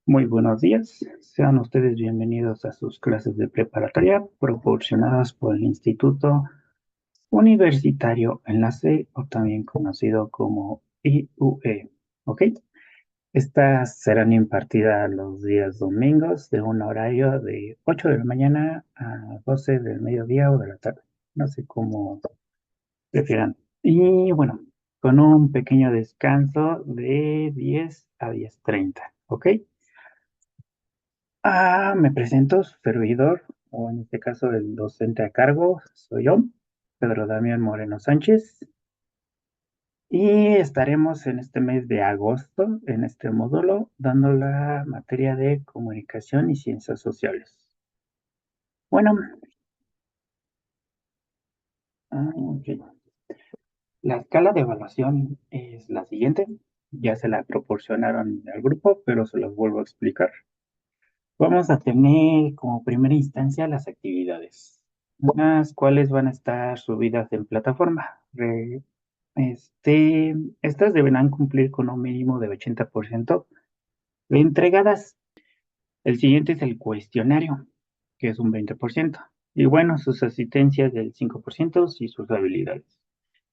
Muy buenos días, sean ustedes bienvenidos a sus clases de preparatoria proporcionadas por el Instituto Universitario Enlace o también conocido como IUE, ¿ok? Estas serán impartidas los días domingos de un horario de 8 de la mañana a 12 del mediodía o de la tarde, no sé cómo prefieran. Y bueno, con un pequeño descanso de 10 a 10:30, ¿ok? Me presento, su servidor, o en este caso el docente a cargo, soy yo, Pedro Damián Moreno Sánchez, y estaremos en este mes de agosto, en este módulo, dando la materia de comunicación y ciencias sociales. Bueno, ok. La escala de evaluación es la siguiente, ya se la proporcionaron al grupo, pero se los vuelvo a explicar. Vamos a tener como primera instancia las actividades, unas cuales van a estar subidas en plataforma. Estas deberán cumplir con un mínimo de 80% de entregadas. El siguiente es el cuestionario, que es un 20%. Y bueno, sus asistencias del 5% y sus habilidades.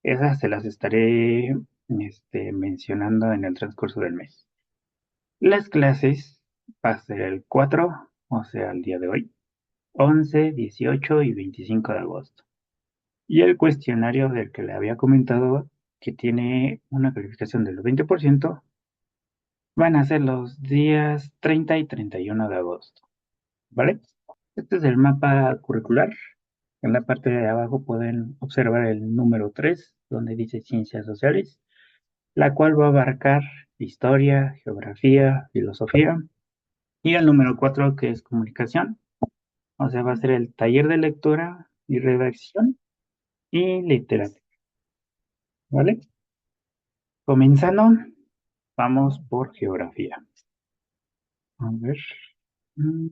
Esas se las estaré mencionando en el transcurso del mes. Las clases va a ser el 4, o sea, el día de hoy, 11, 18 y 25 de agosto. Y el cuestionario del que le había comentado, que tiene una calificación del 20%, van a ser los días 30 y 31 de agosto, ¿vale? Este es el mapa curricular. En la parte de abajo pueden observar el número 3, donde dice Ciencias Sociales, la cual va a abarcar historia, geografía, filosofía, y el número 4, que es comunicación, o sea, va a ser el taller de lectura y redacción y literatura, ¿vale? Comenzando, vamos por geografía. A ver. mm,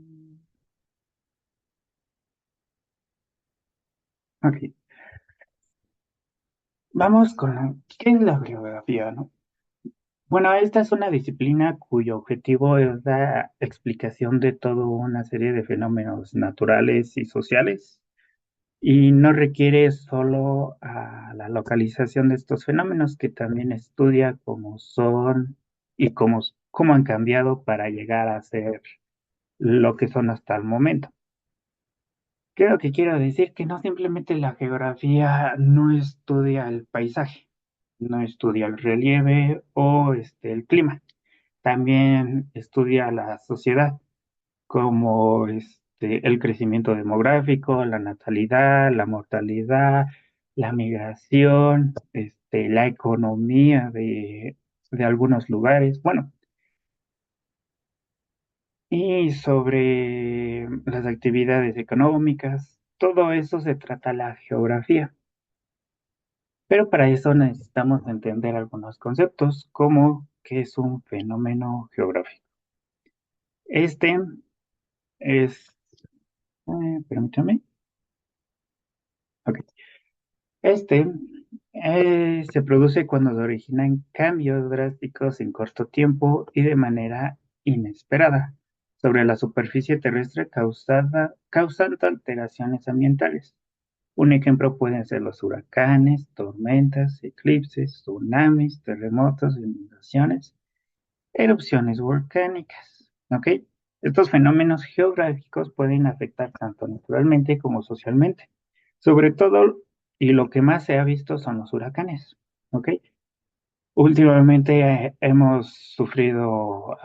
Ok, vamos con ¿qué es la geografía, no? Bueno, esta es una disciplina cuyo objetivo es la explicación de toda una serie de fenómenos naturales y sociales, y no requiere solo la localización de estos fenómenos, que también estudia cómo son y cómo han cambiado para llegar a ser lo que son hasta el momento. ¿Qué es lo que quiero decir? Que no simplemente la geografía no estudia el paisaje, no estudia el relieve o el clima, también estudia la sociedad, como el crecimiento demográfico, la natalidad, la mortalidad, la migración, la economía de algunos lugares, bueno, y sobre las actividades económicas, todo eso se trata la geografía. Pero para eso necesitamos entender algunos conceptos, como qué es un fenómeno geográfico. Este es, permítame, ok. Este se produce cuando se originan cambios drásticos en corto tiempo y de manera inesperada sobre la superficie terrestre causando alteraciones ambientales. Un ejemplo pueden ser los huracanes, tormentas, eclipses, tsunamis, terremotos, inundaciones, erupciones volcánicas. ¿Ok? Estos fenómenos geográficos pueden afectar tanto naturalmente como socialmente. Sobre todo, y lo que más se ha visto son los huracanes. ¿Ok? Últimamente hemos sufrido,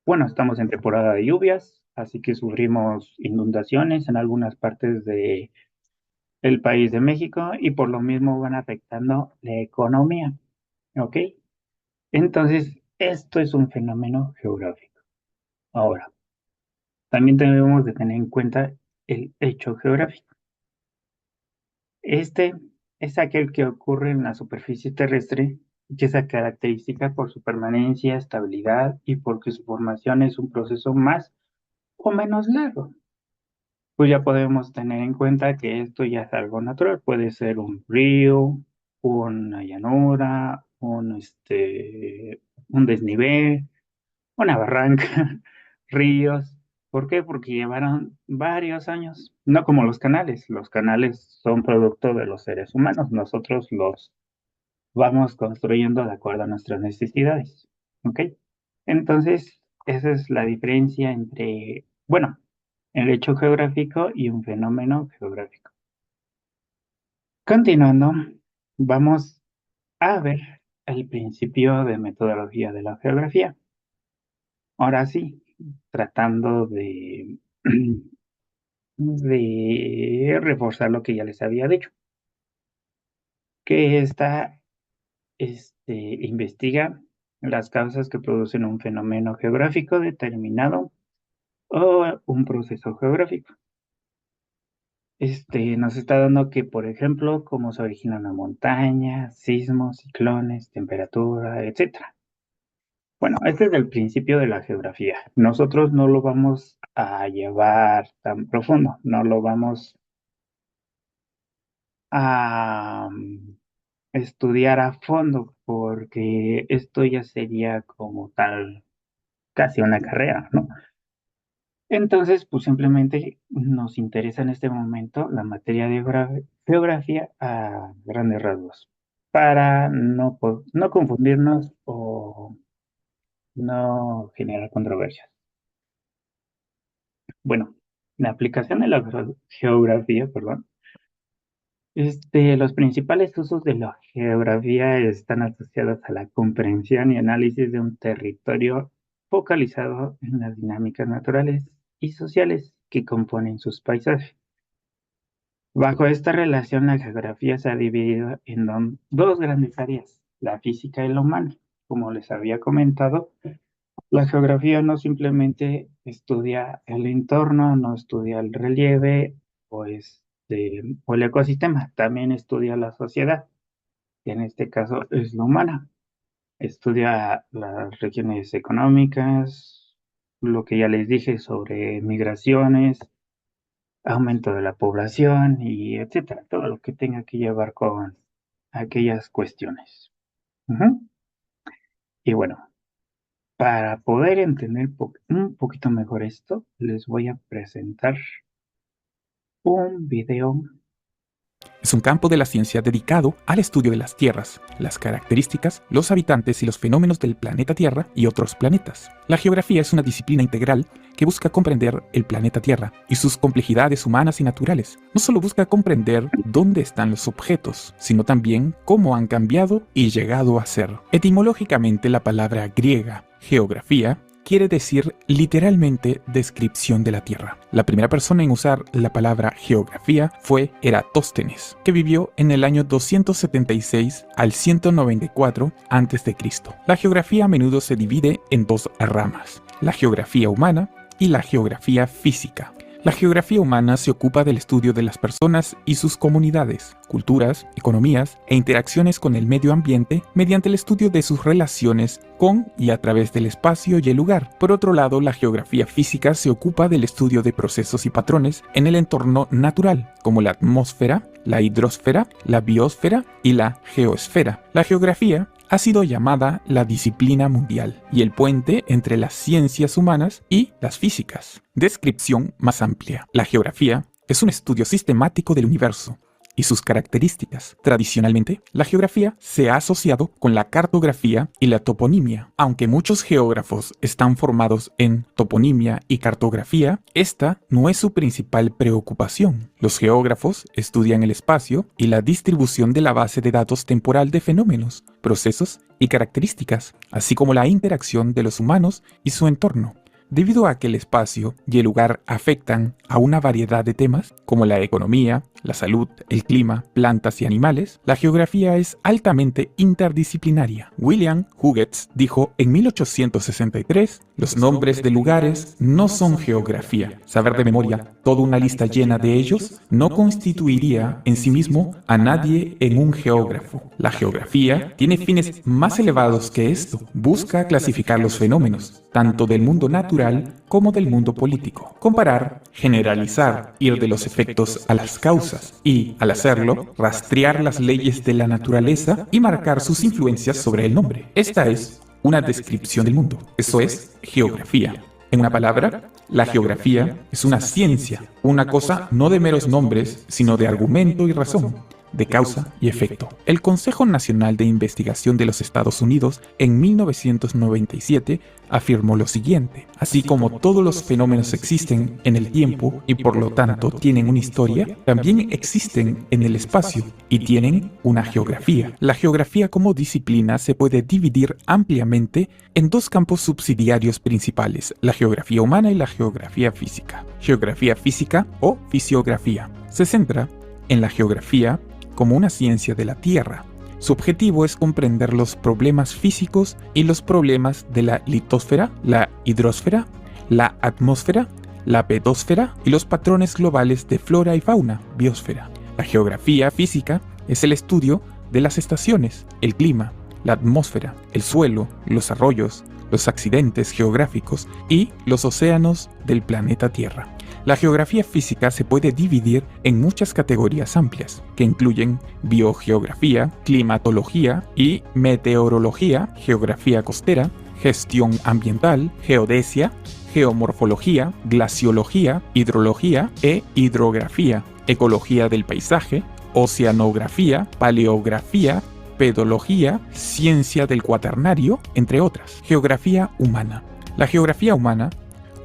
bueno, estamos en temporada de lluvias, así que sufrimos inundaciones en algunas partes de el país de México, y por lo mismo van afectando la economía. ¿Ok? Entonces, esto es un fenómeno geográfico. Ahora, también debemos de tener en cuenta el hecho geográfico. Este es aquel que ocurre en la superficie terrestre y que se caracteriza por su permanencia, estabilidad y porque su formación es un proceso más o menos largo. Pues ya podemos tener en cuenta que esto ya es algo natural. Puede ser un río, una llanura, un desnivel, una barranca. ríos. ¿Por qué? Porque llevaron varios años, no como los canales. Los canales son producto de los seres humanos. Nosotros los vamos construyendo de acuerdo a nuestras necesidades. ¿Ok? Entonces, esa es la diferencia entre, bueno, el hecho geográfico y un fenómeno geográfico. Continuando, vamos a ver el principio de metodología de la geografía. Ahora sí, tratando de reforzar lo que ya les había dicho, que esta investiga las causas que producen un fenómeno geográfico determinado o un proceso geográfico. Nos está dando que, por ejemplo, cómo se origina una montaña, sismos, ciclones, temperatura, etcétera. Bueno, este es el principio de la geografía. Nosotros no lo vamos a llevar tan profundo, no lo vamos a estudiar a fondo, porque esto ya sería como tal, casi una carrera, ¿no? Entonces, pues simplemente nos interesa en este momento la materia de geografía a grandes rasgos, para no confundirnos o no generar controversias. Bueno, la aplicación de la geografía, perdón. Los principales usos de la geografía están asociados a la comprensión y análisis de un territorio focalizado en las dinámicas naturales y sociales que componen sus paisajes. Bajo esta relación, la geografía se ha dividido en dos grandes áreas, la física y la humana. Como les había comentado, la geografía no simplemente estudia el entorno, no estudia el relieve o el ecosistema, también estudia la sociedad, que en este caso es la humana. Estudia las regiones económicas, lo que ya les dije sobre migraciones, aumento de la población y etcétera, todo lo que tenga que llevar con aquellas cuestiones. Ujú. Y bueno, para poder entender un poquito mejor esto, les voy a presentar un video. Es un campo de la ciencia dedicado al estudio de las tierras, las características, los habitantes y los fenómenos del planeta Tierra y otros planetas. La geografía es una disciplina integral que busca comprender el planeta Tierra y sus complejidades humanas y naturales. No solo busca comprender dónde están los objetos, sino también cómo han cambiado y llegado a ser. Etimológicamente, la palabra griega geografía quiere decir literalmente descripción de la Tierra. La primera persona en usar la palabra geografía fue Eratóstenes, que vivió en el año 276 al 194 a.C. La geografía a menudo se divide en dos ramas, la geografía humana y la geografía física. La geografía humana se ocupa del estudio de las personas y sus comunidades, culturas, economías e interacciones con el medio ambiente mediante el estudio de sus relaciones con y a través del espacio y el lugar. Por otro lado, la geografía física se ocupa del estudio de procesos y patrones en el entorno natural, como la atmósfera, la hidrosfera, la biosfera y la geosfera. La geografía ha sido llamada la disciplina mundial y el puente entre las ciencias humanas y las físicas. Descripción más amplia. La geografía es un estudio sistemático del universo y sus características. Tradicionalmente, la geografía se ha asociado con la cartografía y la toponimia. Aunque muchos geógrafos están formados en toponimia y cartografía, esta no es su principal preocupación. Los geógrafos estudian el espacio y la distribución de la base de datos temporal de fenómenos, procesos y características, así como la interacción de los humanos y su entorno. Debido a que el espacio y el lugar afectan a una variedad de temas, como la economía, la salud, el clima, plantas y animales, la geografía es altamente interdisciplinaria. William Huggins dijo en 1863, los nombres de lugares no son geografía. Saber de memoria toda una lista llena de ellos no constituiría en sí mismo a nadie en un geógrafo. La geografía tiene fines más elevados que esto. Busca clasificar los fenómenos, tanto del mundo natural como del mundo político. Comparar, generalizar, ir de los efectos a las causas y, al hacerlo, rastrear las leyes de la naturaleza y marcar sus influencias sobre el hombre. Esta es una descripción del mundo. Eso es geografía. En una palabra, la geografía es una ciencia, una cosa no de meros nombres, sino de argumento y razón, de causa y efecto. El Consejo Nacional de Investigación de los Estados Unidos en 1997 afirmó lo siguiente: así como todos los fenómenos existen en el tiempo y por lo tanto tienen una historia, también existen en el espacio y tienen una geografía. La geografía como disciplina se puede dividir ampliamente en dos campos subsidiarios principales: la geografía humana y la geografía física. Geografía física o fisiografía se centra en la geografía como una ciencia de la Tierra. Su objetivo es comprender los problemas físicos y los problemas de la litosfera, la hidrosfera, la atmósfera, la pedosfera y los patrones globales de flora y fauna, biosfera. La geografía física es el estudio de las estaciones, el clima, la atmósfera, el suelo, los arroyos, los accidentes geográficos y los océanos del planeta Tierra. La geografía física se puede dividir en muchas categorías amplias, que incluyen biogeografía, climatología y meteorología, geografía costera, gestión ambiental, geodesia, geomorfología, glaciología, hidrología e hidrografía, ecología del paisaje, oceanografía, paleografía, pedología, ciencia del cuaternario, entre otras. Geografía humana. La geografía humana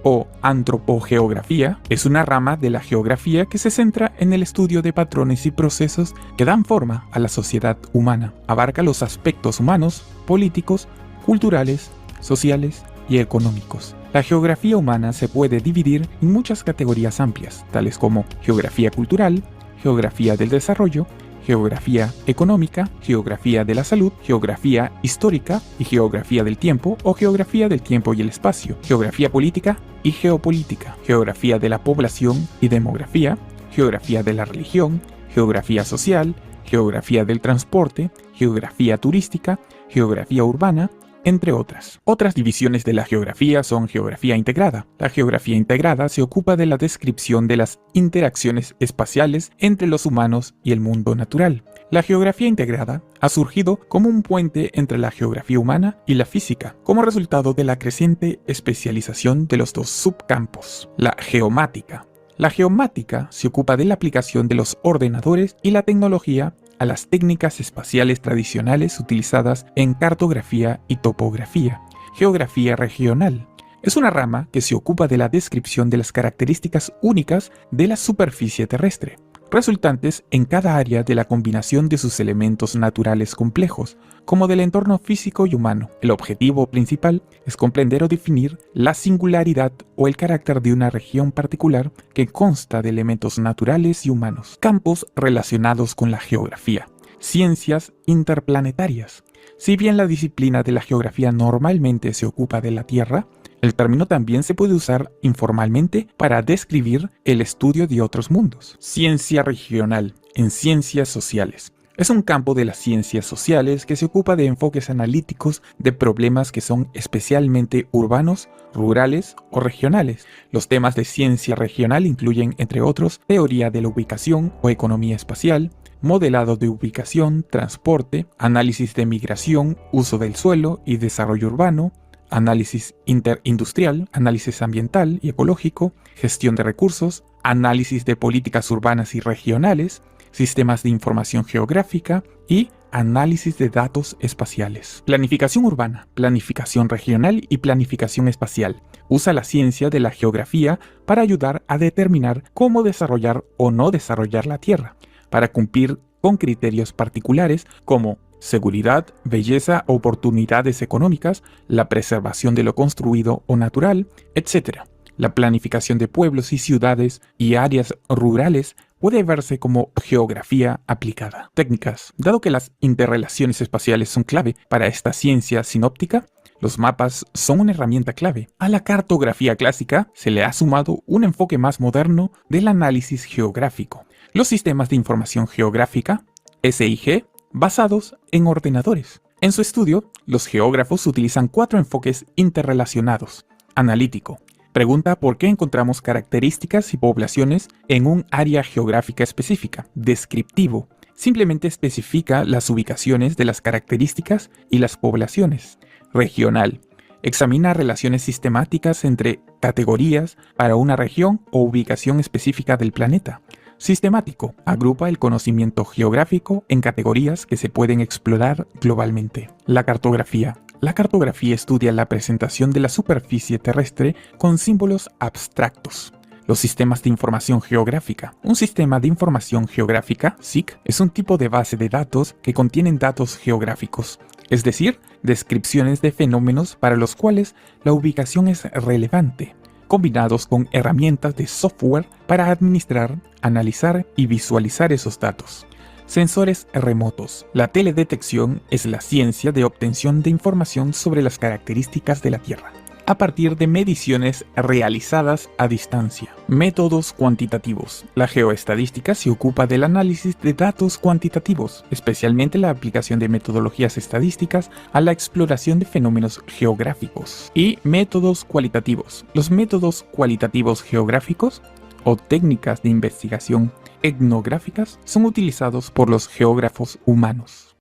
o antropogeografía es una rama de la geografía que se centra en el estudio de patrones y procesos que dan forma a la sociedad humana. Abarca los aspectos humanos, políticos, culturales, sociales y económicos. La geografía humana se puede dividir en muchas categorías amplias, tales como geografía cultural, geografía del desarrollo, geografía económica, geografía de la salud, geografía histórica y geografía del tiempo o geografía del tiempo y el espacio, geografía política y geopolítica, geografía de la población y demografía, geografía de la religión, geografía social, geografía del transporte, geografía turística, geografía urbana, entre otras. Otras divisiones de la geografía son geografía integrada. La geografía integrada se ocupa de la descripción de las interacciones espaciales entre los humanos y el mundo natural. La geografía integrada ha surgido como un puente entre la geografía humana y la física, como resultado de la creciente especialización de los dos subcampos. La geomática. La geomática se ocupa de la aplicación de los ordenadores y la tecnología a las técnicas espaciales tradicionales utilizadas en cartografía y topografía. Geografía regional. Es una rama que se ocupa de la descripción de las características únicas de la superficie terrestre, resultantes en cada área de la combinación de sus elementos naturales complejos, como del entorno físico y humano. El objetivo principal es comprender o definir la singularidad o el carácter de una región particular que consta de elementos naturales y humanos. Campos relacionados con la geografía. Ciencias interplanetarias. Si bien la disciplina de la geografía normalmente se ocupa de la Tierra, el término también se puede usar informalmente para describir el estudio de otros mundos. Ciencia regional en ciencias sociales. Es un campo de las ciencias sociales que se ocupa de enfoques analíticos de problemas que son especialmente urbanos, rurales o regionales. Los temas de ciencia regional incluyen, entre otros, teoría de la ubicación o economía espacial, modelado de ubicación, transporte, análisis de migración, uso del suelo y desarrollo urbano, análisis interindustrial, análisis ambiental y ecológico, gestión de recursos, análisis de políticas urbanas y regionales, sistemas de información geográfica y análisis de datos espaciales. Planificación urbana, planificación regional y planificación espacial. Usa la ciencia de la geografía para ayudar a determinar cómo desarrollar o no desarrollar la Tierra, para cumplir con criterios particulares como seguridad, belleza, oportunidades económicas, la preservación de lo construido o natural, etc. La planificación de pueblos y ciudades y áreas rurales puede verse como geografía aplicada. Técnicas. Dado que las interrelaciones espaciales son clave para esta ciencia sinóptica, los mapas son una herramienta clave. A la cartografía clásica se le ha sumado un enfoque más moderno del análisis geográfico. Los sistemas de información geográfica, SIG, basados en ordenadores. En su estudio, los geógrafos utilizan 4 enfoques interrelacionados. Analítico. Pregunta por qué encontramos características y poblaciones en un área geográfica específica. Descriptivo. Simplemente especifica las ubicaciones de las características y las poblaciones. Regional. Examina relaciones sistemáticas entre categorías para una región o ubicación específica del planeta. Sistemático. Agrupa el conocimiento geográfico en categorías que se pueden explorar globalmente. La cartografía. La cartografía estudia la presentación de la superficie terrestre con símbolos abstractos. Los sistemas de información geográfica. Un sistema de información geográfica, SIG, es un tipo de base de datos que contienen datos geográficos, es decir, descripciones de fenómenos para los cuales la ubicación es relevante, combinados con herramientas de software para administrar, analizar y visualizar esos datos. Sensores remotos. La teledetección es la ciencia de obtención de información sobre las características de la Tierra a partir de mediciones realizadas a distancia. Métodos cuantitativos. La geoestadística se ocupa del análisis de datos cuantitativos, especialmente la aplicación de metodologías estadísticas a la exploración de fenómenos geográficos. Y métodos cualitativos. Los métodos cualitativos geográficos o técnicas de investigación etnográficas son utilizados por los geógrafos humanos.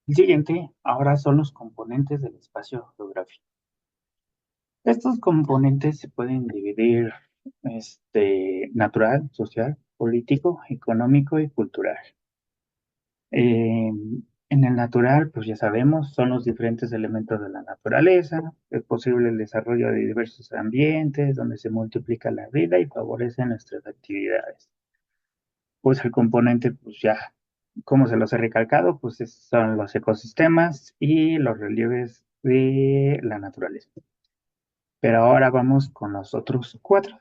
El siguiente ahora son los componentes del espacio geográfico. Estos componentes se pueden dividir, natural, social, político, económico y cultural. Eh, en el natural, pues ya sabemos, son los diferentes elementos de la naturaleza, es posible el desarrollo de diversos ambientes donde se multiplica la vida y favorece nuestras actividades. Pues el componente, pues ya, como se los he recalcado, pues son los ecosistemas y los relieves de la naturaleza. Pero ahora vamos con los otros cuatro,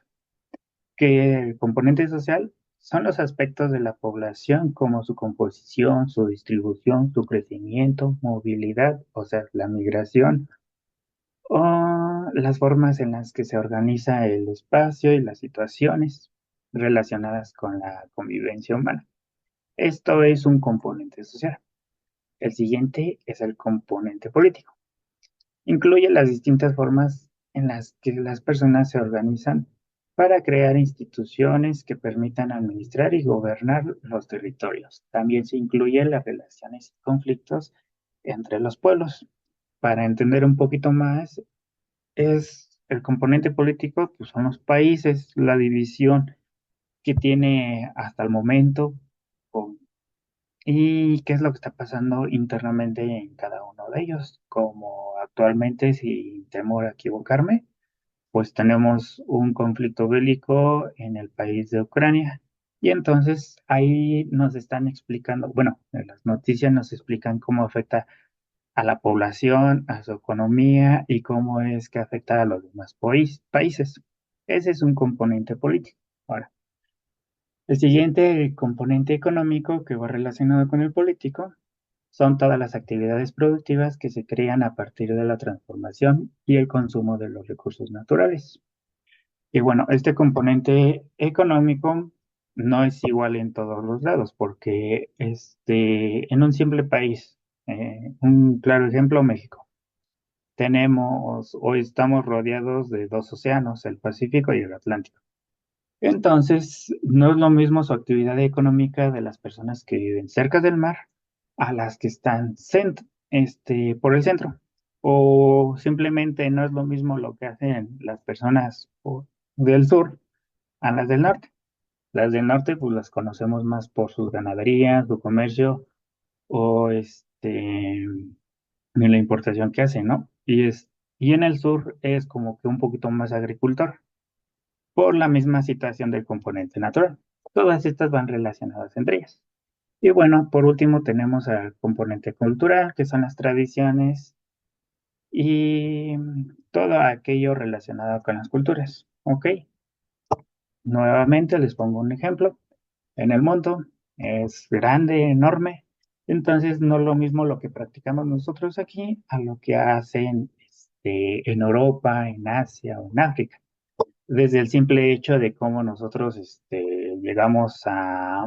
que el componente social son los aspectos de la población como su composición, su distribución, su crecimiento, movilidad, o sea, la migración, o las formas en las que se organiza el espacio y las situaciones relacionadas con la convivencia humana. Esto es un componente social. El siguiente es el componente político. Incluye las distintas formas en las que las personas se organizan para crear instituciones que permitan administrar y gobernar los territorios. También se incluyen las relaciones y conflictos entre los pueblos. Para entender un poquito más, es el componente político, pues son los países, la división que tiene hasta el momento con y qué es lo que está pasando internamente en cada uno de ellos. Como actualmente, sin temor a equivocarme, pues tenemos un conflicto bélico en el país de Ucrania. Y entonces ahí nos están explicando, bueno, en las noticias nos explican cómo afecta a la población, a su economía y cómo es que afecta a los demás países. Ese es un componente político. Ahora, el siguiente componente económico que va relacionado con el político son todas las actividades productivas que se crean a partir de la transformación y el consumo de los recursos naturales. Y bueno, este componente económico no es igual en todos los lados, porque en un simple país, un claro ejemplo, México, tenemos o estamos rodeados de dos océanos, el Pacífico y el Atlántico. Entonces, no es lo mismo su actividad económica de las personas que viven cerca del mar a las que están por el centro. O simplemente no es lo mismo lo que hacen las personas del sur a las del norte. Las del norte, pues las conocemos más por sus ganaderías, su comercio o ni la importación que hacen, ¿no? Y en el sur es como que un poquito más agricultor por la misma situación del componente natural. Todas estas van relacionadas entre ellas. Y bueno, por último tenemos al componente cultural, que son las tradiciones y todo aquello relacionado con las culturas. ¿Ok? Nuevamente les pongo un ejemplo. En el mundo es grande, enorme. Entonces no es lo mismo lo que practicamos nosotros aquí a lo que hacen en Europa, en Asia o en África. Desde el simple hecho de cómo nosotros llegamos a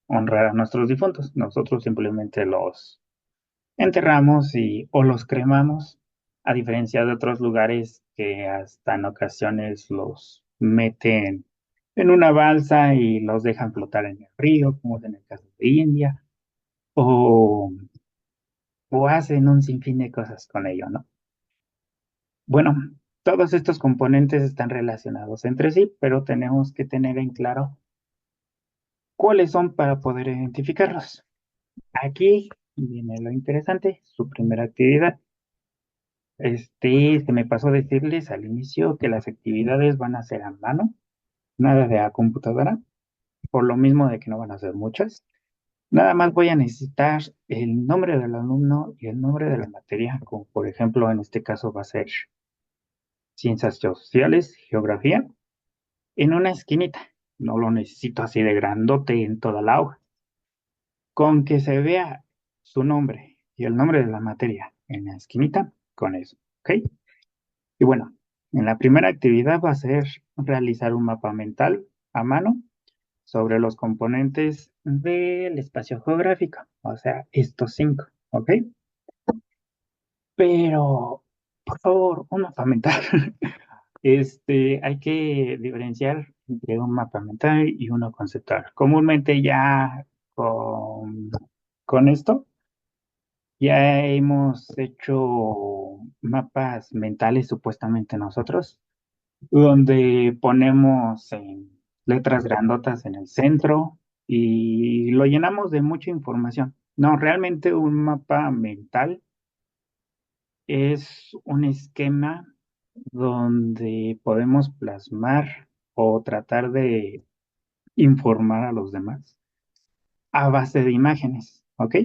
honrar a nuestros difuntos. Nosotros simplemente los enterramos o los cremamos, a diferencia de otros lugares que hasta en ocasiones los meten en una balsa y los dejan flotar en el río, como es en el caso de India, o, o hacen un sinfín de cosas con ello, ¿no? Bueno, todos estos componentes están relacionados entre sí, pero tenemos que tener en claro cuáles son para poder identificarlos. Aquí viene lo interesante, su primera actividad. Se me pasó decirles al inicio que las actividades van a ser a mano, nada de a computadora, por lo mismo de que no van a ser muchas. Nada más voy a necesitar el nombre del alumno y el nombre de la materia, como por ejemplo en este caso va a ser ciencias sociales, geografía, en una esquinita. No lo necesito así de grandote en toda la hoja. Con que se vea su nombre y el nombre de la materia en la esquinita, con eso, ¿ok? Y bueno, en la primera actividad va a ser realizar un mapa mental a mano sobre los componentes del espacio geográfico, o sea, estos cinco, ¿ok? Pero, por favor, un mapa mental. Hay que diferenciar entre un mapa mental y uno conceptual. Comúnmente ya con, con esto ya hemos hecho mapas mentales supuestamente nosotros, donde ponemos letras grandotas en el centro y lo llenamos de mucha información. No, realmente un mapa mental es un esquema donde podemos plasmar o tratar de informar a los demás a base de imágenes, ¿ok?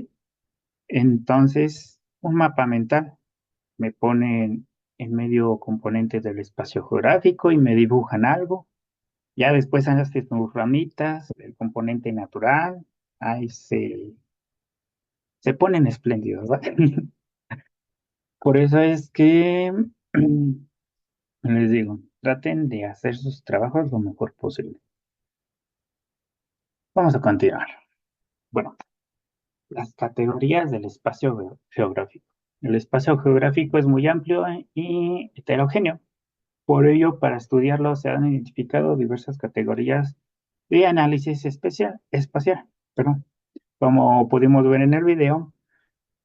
Entonces, un mapa mental me ponen en medio componentes del espacio geográfico y me dibujan algo. Ya después haces tus ramitas, el componente natural, ahí se ponen espléndidos, ¿verdad? Por eso es que les digo, traten de hacer sus trabajos lo mejor posible. Vamos a continuar. Bueno, las categorías del espacio geográfico. El espacio geográfico es muy amplio y heterogéneo. Por ello, para estudiarlo se han identificado diversas categorías de análisis espacial. Perdón. Como pudimos ver en el video,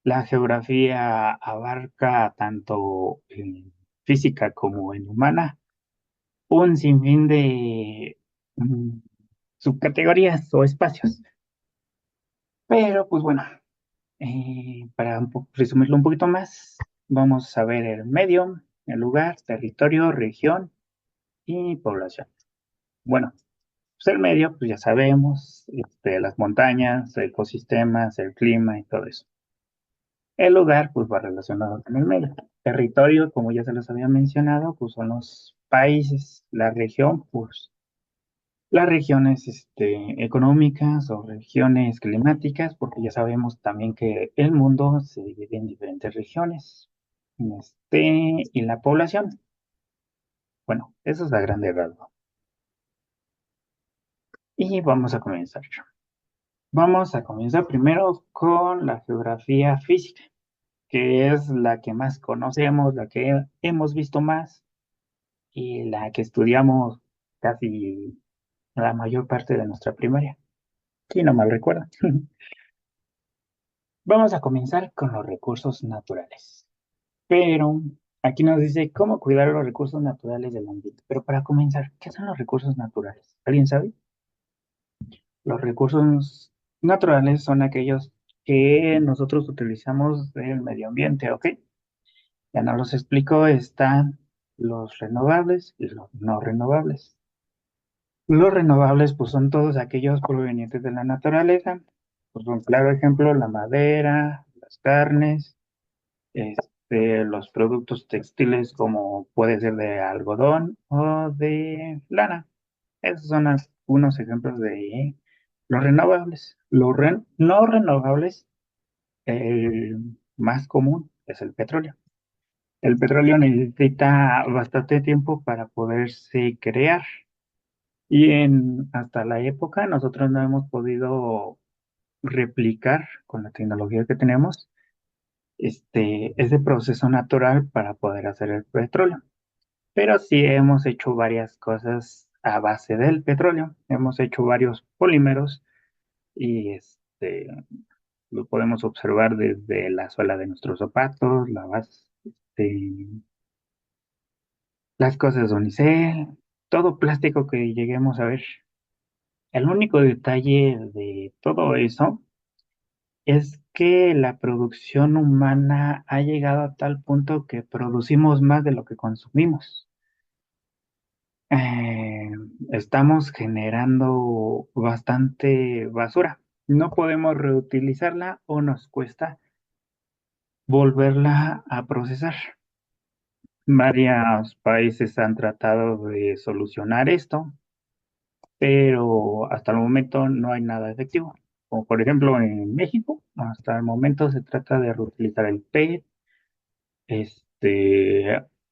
la geografía abarca tanto en física como en humana un sinfín de mm, subcategorías o espacios. Pero, pues bueno, para resumirlo un poquito más, vamos a ver el medio, el lugar, territorio, región y población. Bueno, pues el medio, pues ya sabemos, las montañas, ecosistemas, el clima y todo eso. El lugar, pues va relacionado con el medio. Territorio, como ya se los había mencionado, pues son los países. La región, pues las regiones económicas o regiones climáticas, porque ya sabemos también que el mundo se divide en diferentes regiones. Y la población. Bueno, eso es a grande rasgo. Y vamos a comenzar. Vamos a comenzar primero con la geografía física, que es la que más conocemos, la que hemos visto más y la que estudiamos casi la mayor parte de nuestra primaria, si no mal recuerdo. Vamos a comenzar con los recursos naturales. Pero aquí nos dice cómo cuidar los recursos naturales del ambiente. Pero para comenzar, ¿qué son los recursos naturales? ¿Alguien sabe? Los recursos naturales son aquellos que nosotros utilizamos del medio ambiente, ¿ok? Ya nos los explico, están los renovables y los no renovables. Los renovables, pues son todos aquellos provenientes de la naturaleza. Pues un claro ejemplo, la madera, las carnes, los productos textiles como puede ser de algodón o de lana. Esos son algunos ejemplos de los renovables. No renovables, el más común es el petróleo. El petróleo necesita bastante tiempo para poderse crear y hasta la época nosotros no hemos podido replicar con la tecnología que tenemos ese proceso natural para poder hacer el petróleo. Pero sí hemos hecho varias cosas a base del petróleo. Hemos hecho varios polímeros y lo podemos observar desde la suela de nuestros zapatos, la base, las cosas de unicel, todo plástico que lleguemos a ver. El único detalle de todo eso es que la producción humana ha llegado a tal punto que producimos más de lo que consumimos. Eh, Estamos generando bastante basura. No podemos reutilizarla o nos cuesta volverla a procesar. Varios países han tratado de solucionar esto, pero hasta el momento no hay nada efectivo. Como por ejemplo en México, hasta el momento se trata de reutilizar el PET,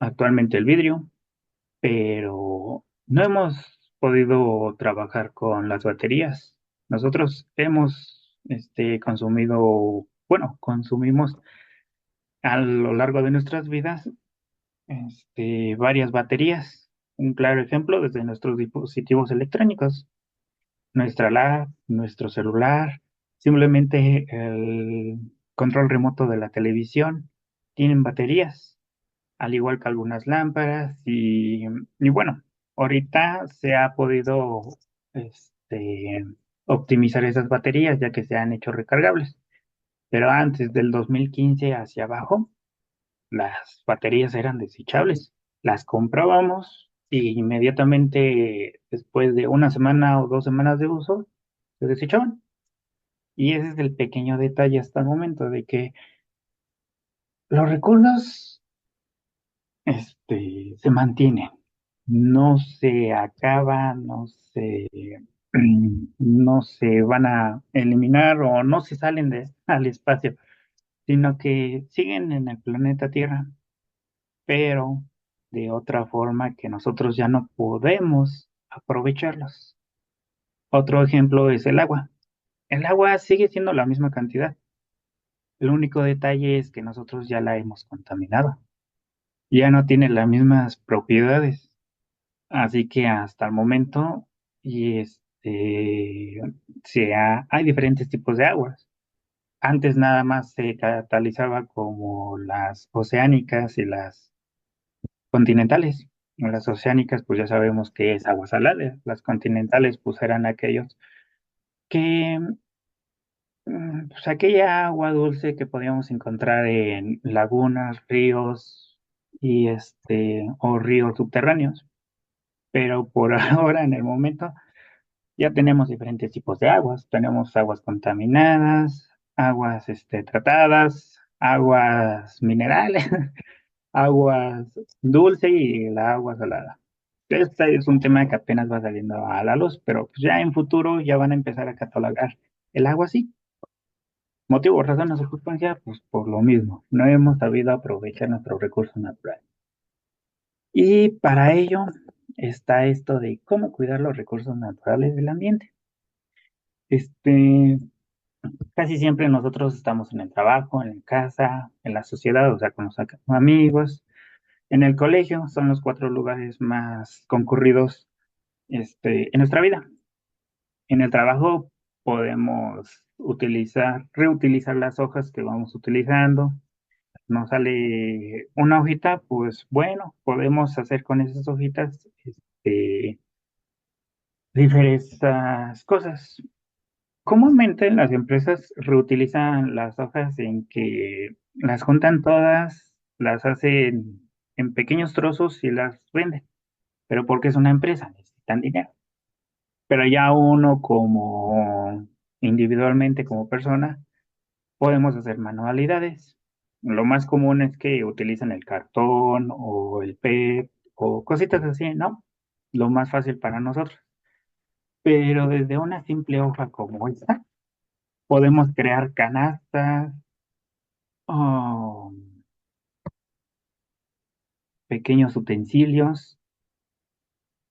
actualmente el vidrio, pero no hemos podido trabajar con las baterías. Nosotros hemos consumido, bueno, consumimos a lo largo de nuestras vidas varias baterías. Un claro ejemplo desde nuestros dispositivos electrónicos, nuestra lab, nuestro celular, simplemente el control remoto de la televisión, tienen baterías, al igual que algunas lámparas y bueno, ahorita se ha podido este, optimizar esas baterías ya que se han hecho recargables, pero antes del 2015 hacia abajo, las baterías eran desechables. Las comprábamos y inmediatamente después de una semana o 2 semanas de uso, se desechaban. Y ese es el pequeño detalle hasta el momento de que los recursos se mantienen, no se acaban, no se van a eliminar o no se salen al espacio, sino que siguen en el planeta Tierra, pero de otra forma que nosotros ya no podemos aprovecharlos. Otro ejemplo es el agua. El agua sigue siendo la misma cantidad. El único detalle es que nosotros ya la hemos contaminado. Ya no tiene las mismas propiedades. Así que hasta el momento, y hay diferentes tipos de aguas. Antes nada más se catalizaba como las oceánicas y las continentales. Las oceánicas, pues ya sabemos que es agua salada. Las continentales, pues eran aquellos que, pues aquella agua dulce que podíamos encontrar en lagunas, ríos o ríos subterráneos. Pero por ahora, en el momento, ya tenemos diferentes tipos de aguas. Tenemos aguas contaminadas, aguas tratadas, aguas minerales, aguas dulce y la agua salada. Este es un tema que apenas va saliendo a la luz, pero pues ya en futuro ya van a empezar a catalogar el agua así. Motivo, razón o circunstancia, pues por lo mismo. No hemos sabido aprovechar nuestros recursos naturales. Y para ello está esto de cómo cuidar los recursos naturales del ambiente. Este, Casi siempre nosotros estamos en el trabajo, en la casa, en la sociedad, o sea, con los amigos, en el colegio, son los 4 lugares más concurridos, en nuestra vida. En el trabajo podemos reutilizar las hojas que vamos utilizando. Nos sale una hojita, pues bueno, podemos hacer con esas hojitas, diferentes cosas. Comúnmente las empresas reutilizan las hojas en que las juntan todas, las hacen en pequeños trozos y las venden. Pero porque es una empresa, necesitan dinero. Pero ya uno como individualmente, como persona, podemos hacer manualidades. Lo más común es que utilizan el cartón o el PET o cositas así, ¿no? Lo más fácil para nosotros. Pero desde una simple hoja como esta, podemos crear canastas o pequeños utensilios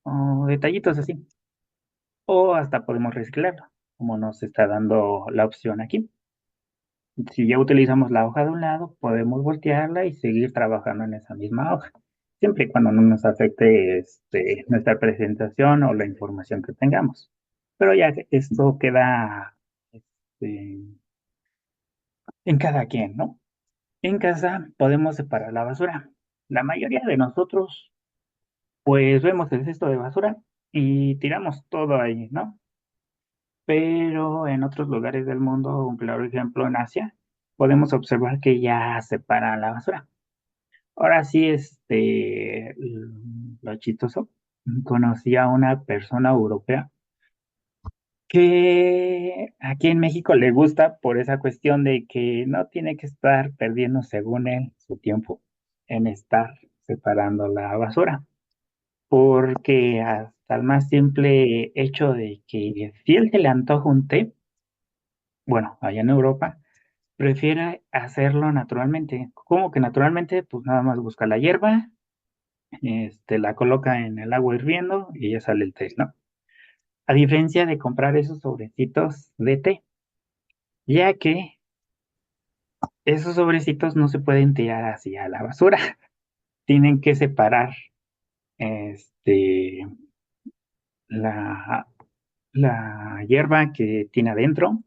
o detallitos así. O hasta podemos reciclarlo, como nos está dando la opción aquí. Si ya utilizamos la hoja de un lado, podemos voltearla y seguir trabajando en esa misma hoja, siempre y cuando no nos afecte nuestra presentación o la información que tengamos. Pero ya que esto queda este, en cada quien, ¿no? En casa podemos separar la basura. La mayoría de nosotros pues vemos el cesto de basura y tiramos todo ahí, ¿no? Pero en otros lugares del mundo, un claro ejemplo en Asia, podemos observar que ya separan la basura. Ahora sí, lo chistoso, conocí a una persona europea que aquí en México le gusta por esa cuestión de que no tiene que estar perdiendo, según él, su tiempo en estar separando la basura, porque hasta el más simple hecho de que si él se le antoja un té, bueno, allá en Europa, prefiere hacerlo naturalmente. ¿Cómo que naturalmente? Pues nada más busca la hierba, la coloca en el agua hirviendo y ya sale el té, ¿no? A diferencia de comprar esos sobrecitos de té, ya que esos sobrecitos no se pueden tirar hacia la basura. Tienen que separar este, la, la hierba que tiene adentro,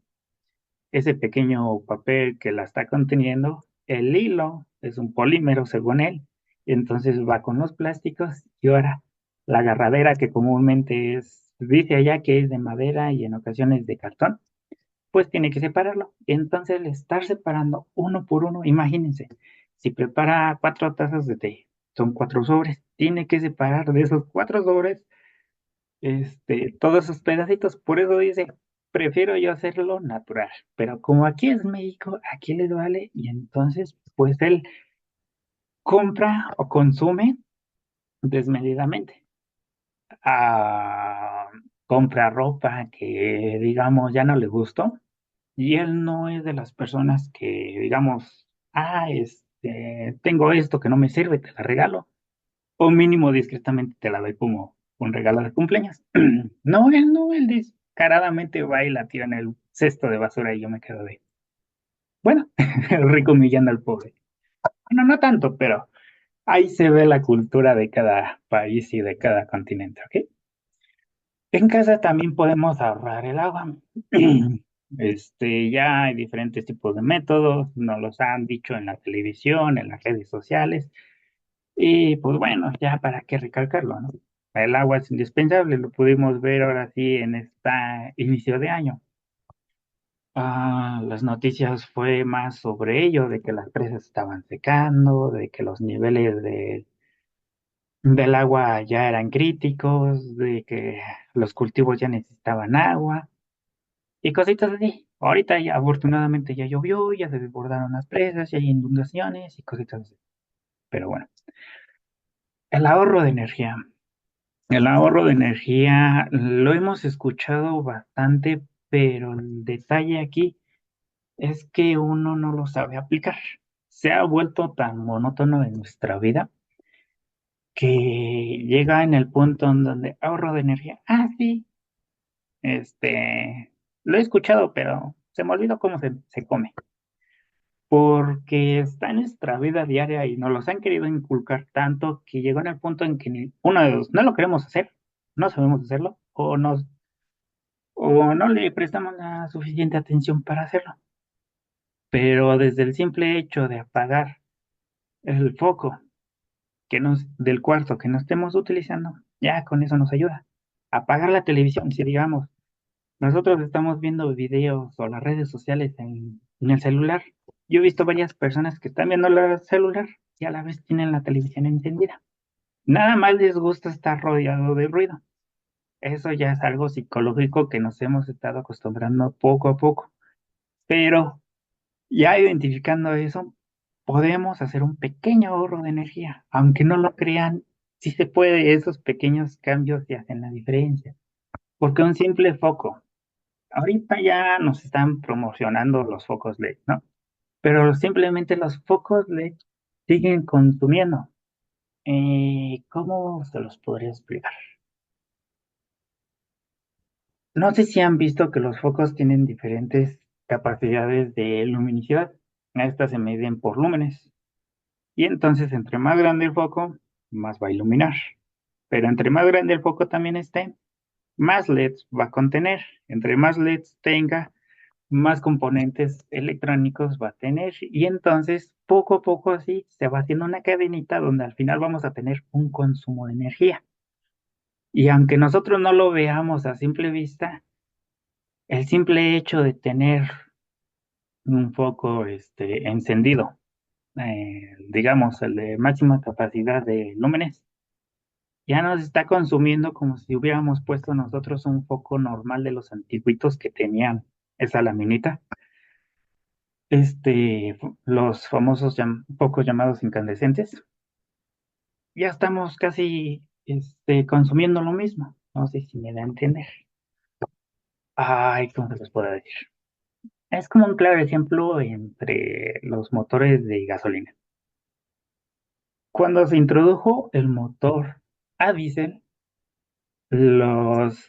ese pequeño papel que la está conteniendo, el hilo es un polímero según él, y entonces va con los plásticos y ahora la agarradera que comúnmente dice allá que es de madera y en ocasiones de cartón, pues tiene que separarlo. Entonces, el estar separando uno por uno, imagínense, si prepara 4 tazas de té, son 4 sobres, tiene que separar de esos 4 sobres, todos esos pedacitos. Por eso dice, prefiero yo hacerlo natural. Pero como aquí es México, aquí les vale, y entonces, pues él compra o consume desmedidamente. Ah, compra ropa que, digamos, ya no le gustó. Y él no es de las personas que, digamos, tengo esto que no me sirve, te la regalo. O mínimo discretamente te la doy como un regalo de cumpleaños. No, él no, él descaradamente va y la tira en el cesto de basura y yo me quedo de, bueno, el rico humillando al pobre. Bueno, no tanto, pero ahí se ve la cultura de cada país y de cada continente, ¿ok? En casa también podemos ahorrar el agua. Ya hay diferentes tipos de métodos, nos los han dicho en la televisión, en las redes sociales, y pues bueno, ya para qué recalcarlo, ¿no? El agua es indispensable, lo pudimos ver ahora sí en este inicio de año. Las noticias fue más sobre ello, de que las presas estaban secando, de que los niveles del agua ya eran críticos, de que los cultivos ya necesitaban agua. Y cositas así. Ahorita ya afortunadamente ya llovió, ya se desbordaron las presas, ya hay inundaciones y cositas así. Pero bueno, el ahorro de energía. El ahorro de energía lo hemos escuchado bastante, pero el detalle aquí es que uno no lo sabe aplicar. Se ha vuelto tan monótono en nuestra vida que llega en el punto en donde ahorro de energía. Ah, sí, lo he escuchado, pero se me olvidó cómo se come. Porque está en nuestra vida diaria y nos los han querido inculcar tanto que llegó en el punto en que ni uno de los no lo queremos hacer, no sabemos hacerlo, o no le prestamos la suficiente atención para hacerlo. Pero desde el simple hecho de apagar el foco del cuarto que no estemos utilizando, ya con eso nos ayuda. Apagar la televisión, si digamos, nosotros estamos viendo videos o las redes sociales en el celular. Yo he visto varias personas que están viendo el celular y a la vez tienen la televisión encendida. Nada más les gusta estar rodeado de ruido. Eso ya es algo psicológico que nos hemos estado acostumbrando poco a poco. Pero ya identificando eso, podemos hacer un pequeño ahorro de energía. Aunque no lo crean, sí se puede, esos pequeños cambios se hacen la diferencia. Porque un simple foco, ahorita ya nos están promocionando los focos LED, ¿no? Pero simplemente los focos LED siguen consumiendo. ¿Cómo se los podría explicar? No sé si han visto que los focos tienen diferentes capacidades de luminosidad. Estas se miden por lúmenes. Y entonces, entre más grande el foco, más va a iluminar. Pero entre más grande el foco también esté, más LEDs va a contener. Entre más LEDs tenga, más componentes electrónicos va a tener y entonces poco a poco así se va haciendo una cadenita donde al final vamos a tener un consumo de energía. Y aunque nosotros no lo veamos a simple vista, el simple hecho de tener un foco encendido, digamos, el de máxima capacidad de lúmenes, ya nos está consumiendo como si hubiéramos puesto nosotros un foco normal de los antiguitos que tenían esa laminita. Los famosos focos llamados incandescentes, ya estamos casi consumiendo lo mismo. No sé si me da a entender. Ay, ¿cómo se les puedo decir? Es como un claro ejemplo entre los motores de gasolina. Cuando se introdujo el motor a diésel, los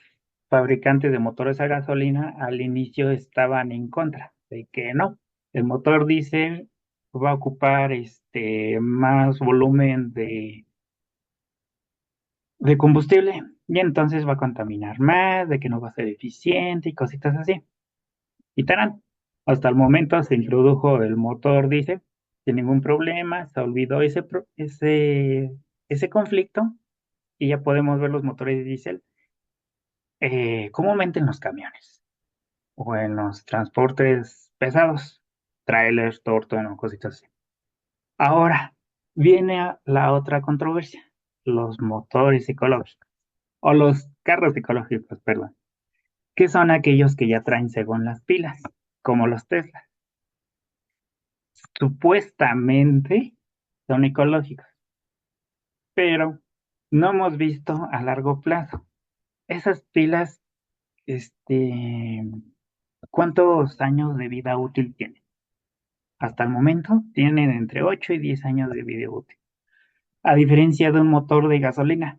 fabricantes de motores a gasolina al inicio estaban en contra de que no, el motor diésel va a ocupar más volumen de combustible y entonces va a contaminar más, de que no va a ser eficiente y cositas así. Y tarán, hasta el momento se introdujo el motor diésel sin ningún problema, se olvidó ese conflicto y ya podemos ver los motores de diésel comúnmente en los camiones o en los transportes pesados, trailers, torto, cositas así. Ahora viene la otra controversia, los motores ecológicos o los carros ecológicos, perdón, que son aquellos que ya traen según las pilas, como los Tesla. Supuestamente son ecológicos, pero no hemos visto a largo plazo. Esas pilas, este, ¿cuántos años de vida útil tienen? Hasta el momento tienen entre 8 y 10 años de vida útil. A diferencia de un motor de gasolina.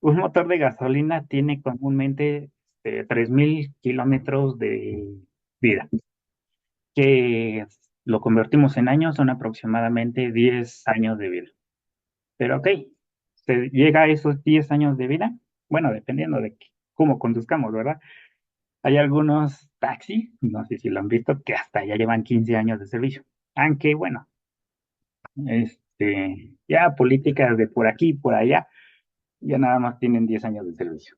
Un motor de gasolina tiene comúnmente 3.000 kilómetros de vida, que lo convertimos en años, son aproximadamente 10 años de vida. Pero ok, se llega a esos 10 años de vida, bueno, dependiendo de cómo conduzcamos, ¿verdad? Hay algunos taxis, no sé si lo han visto, que hasta ya llevan 15 años de servicio. Aunque, bueno, ya políticas de por aquí y por allá, ya nada más tienen 10 años de servicio.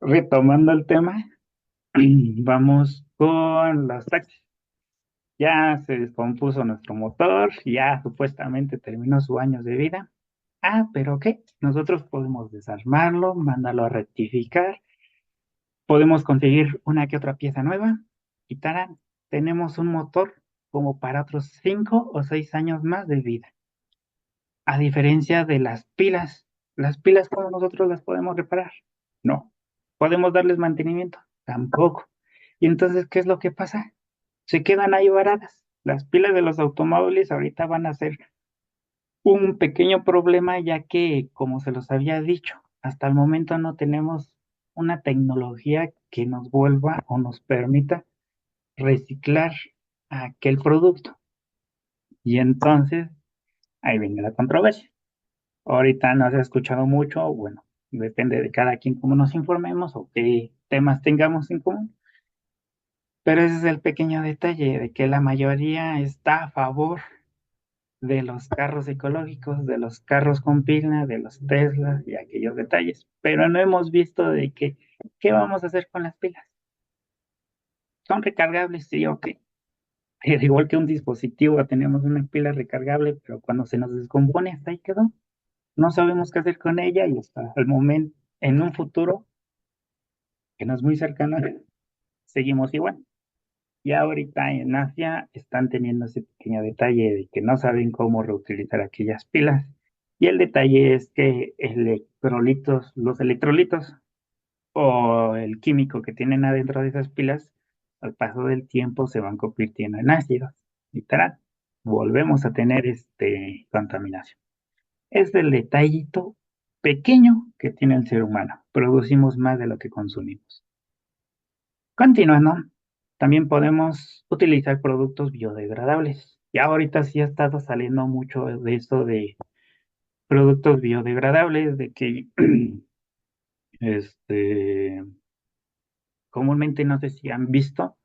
Retomando el tema, vamos con los taxis. Ya se descompuso nuestro motor, ya supuestamente terminó su años de vida. Ah, pero ¿qué? Nosotros podemos desarmarlo, mandarlo a rectificar, podemos conseguir una que otra pieza nueva y tarán, tenemos un motor como para otros 5 o 6 años más de vida. A diferencia de las pilas, ¿cómo nosotros las podemos reparar? No. ¿Podemos darles mantenimiento? Tampoco. Y entonces, ¿qué es lo que pasa? Se quedan ahí varadas. Las pilas de los automóviles ahorita van a ser un pequeño problema, ya que, como se los había dicho, hasta el momento no tenemos una tecnología que nos vuelva o nos permita reciclar aquel producto. Y entonces, ahí viene la controversia. Ahorita no se ha escuchado mucho, bueno, depende de cada quien cómo nos informemos o qué temas tengamos en común, pero ese es el pequeño detalle de que la mayoría está a favor de los carros ecológicos, de los carros con pila, de los Teslas y aquellos detalles, pero no hemos visto de que, ¿qué vamos a hacer con las pilas? ¿Son recargables? Sí, ok. Pero igual que un dispositivo, tenemos una pila recargable, pero cuando se nos descompone, hasta ahí quedó. No sabemos qué hacer con ella y hasta el momento, en un futuro que no es muy cercano, seguimos igual. Y ahorita en Asia están teniendo ese pequeño detalle de que no saben cómo reutilizar aquellas pilas. Y el detalle es que los electrolitos o el químico que tienen adentro de esas pilas, al paso del tiempo se van convirtiendo en ácidos. Literal, volvemos a tener contaminación. Es el detallito pequeño que tiene el ser humano. Producimos más de lo que consumimos. Continuando, también podemos utilizar productos biodegradables. Y ahorita sí ha estado saliendo mucho de esto de productos biodegradables, de que este, comúnmente no sé si han visto,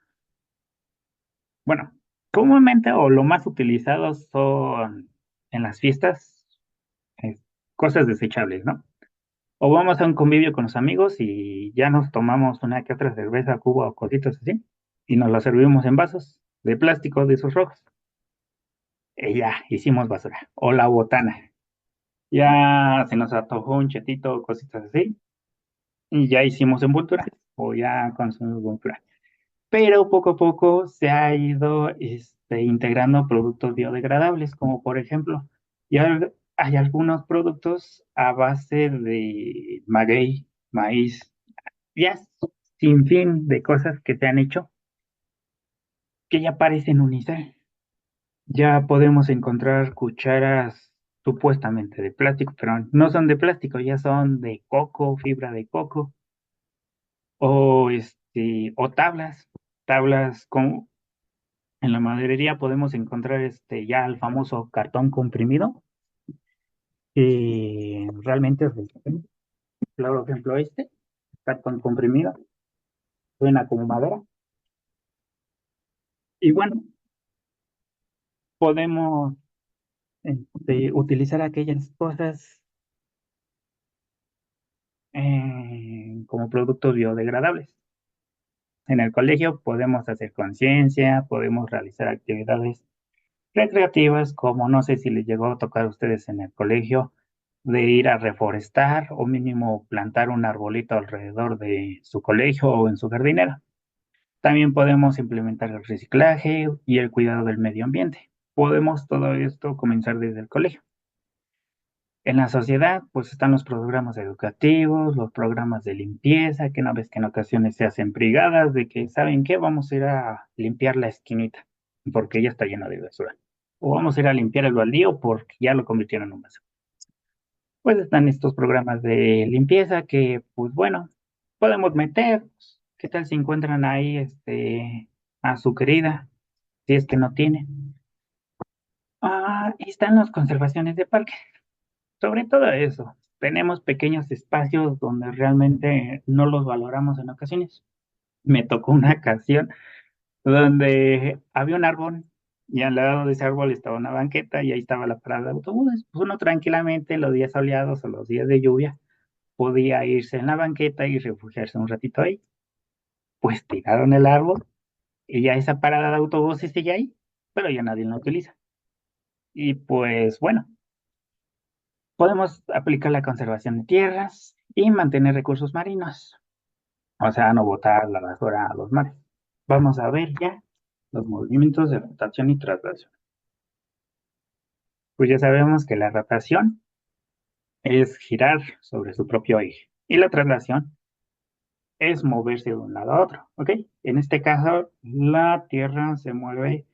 bueno, comúnmente o lo más utilizado son en las fiestas, eh, cosas desechables, ¿no? O vamos a un convivio con los amigos y ya nos tomamos una que otra cerveza, cuba o cositas así, y nos lo servimos en vasos de plástico de esos rojos. Y ya, hicimos basura. O la botana. Ya se nos antojó un chetito o cositas así, y ya hicimos envoltura, o ya consumimos envoltura. Pero poco a poco se ha ido integrando productos biodegradables, como por ejemplo, ya hay algunos productos a base de maguey, maíz, ya sin fin de cosas que se han hecho que ya parecen unicel. Ya podemos encontrar cucharas supuestamente de plástico, pero no son de plástico, ya son de coco, fibra de coco, o tablas con en la maderería podemos encontrar ya el famoso cartón comprimido, que realmente es resistente. Claro, por ejemplo, cartón comprimido, suena como madera. Y bueno, podemos utilizar aquellas cosas como productos biodegradables. En el colegio podemos hacer conciencia, podemos realizar actividades recreativas, como no sé si les llegó a tocar a ustedes en el colegio, de ir a reforestar o mínimo plantar un arbolito alrededor de su colegio o en su jardinera. También podemos implementar el reciclaje y el cuidado del medio ambiente. Podemos todo esto comenzar desde el colegio. En la sociedad, pues están los programas educativos, los programas de limpieza, que no ves que en ocasiones se hacen brigadas de que, ¿saben qué? Vamos a ir a limpiar la esquinita porque ya está llena de basura. O vamos a ir a limpiar el baldío porque ya lo convirtieron en un basura. Pues están estos programas de limpieza que, pues bueno, podemos meter. ¿Qué tal si encuentran ahí a su querida, si es que no tiene? Y están las conservaciones de parques. Sobre todo eso, tenemos pequeños espacios donde realmente no los valoramos en ocasiones. Me tocó una ocasión donde había un árbol y al lado de ese árbol estaba una banqueta y ahí estaba la parada de autobuses. Pues uno tranquilamente los días soleados o los días de lluvia podía irse en la banqueta y refugiarse un ratito ahí. Pues tiraron el árbol y ya esa parada de autobuses sigue ahí, pero ya nadie la utiliza. Y pues bueno, podemos aplicar la conservación de tierras y mantener recursos marinos. O sea, no botar la basura a los mares. Vamos a ver ya los movimientos de rotación y traslación. Pues ya sabemos que la rotación es girar sobre su propio eje y la traslación es moverse de un lado a otro, ¿ok? En este caso, la Tierra se mueve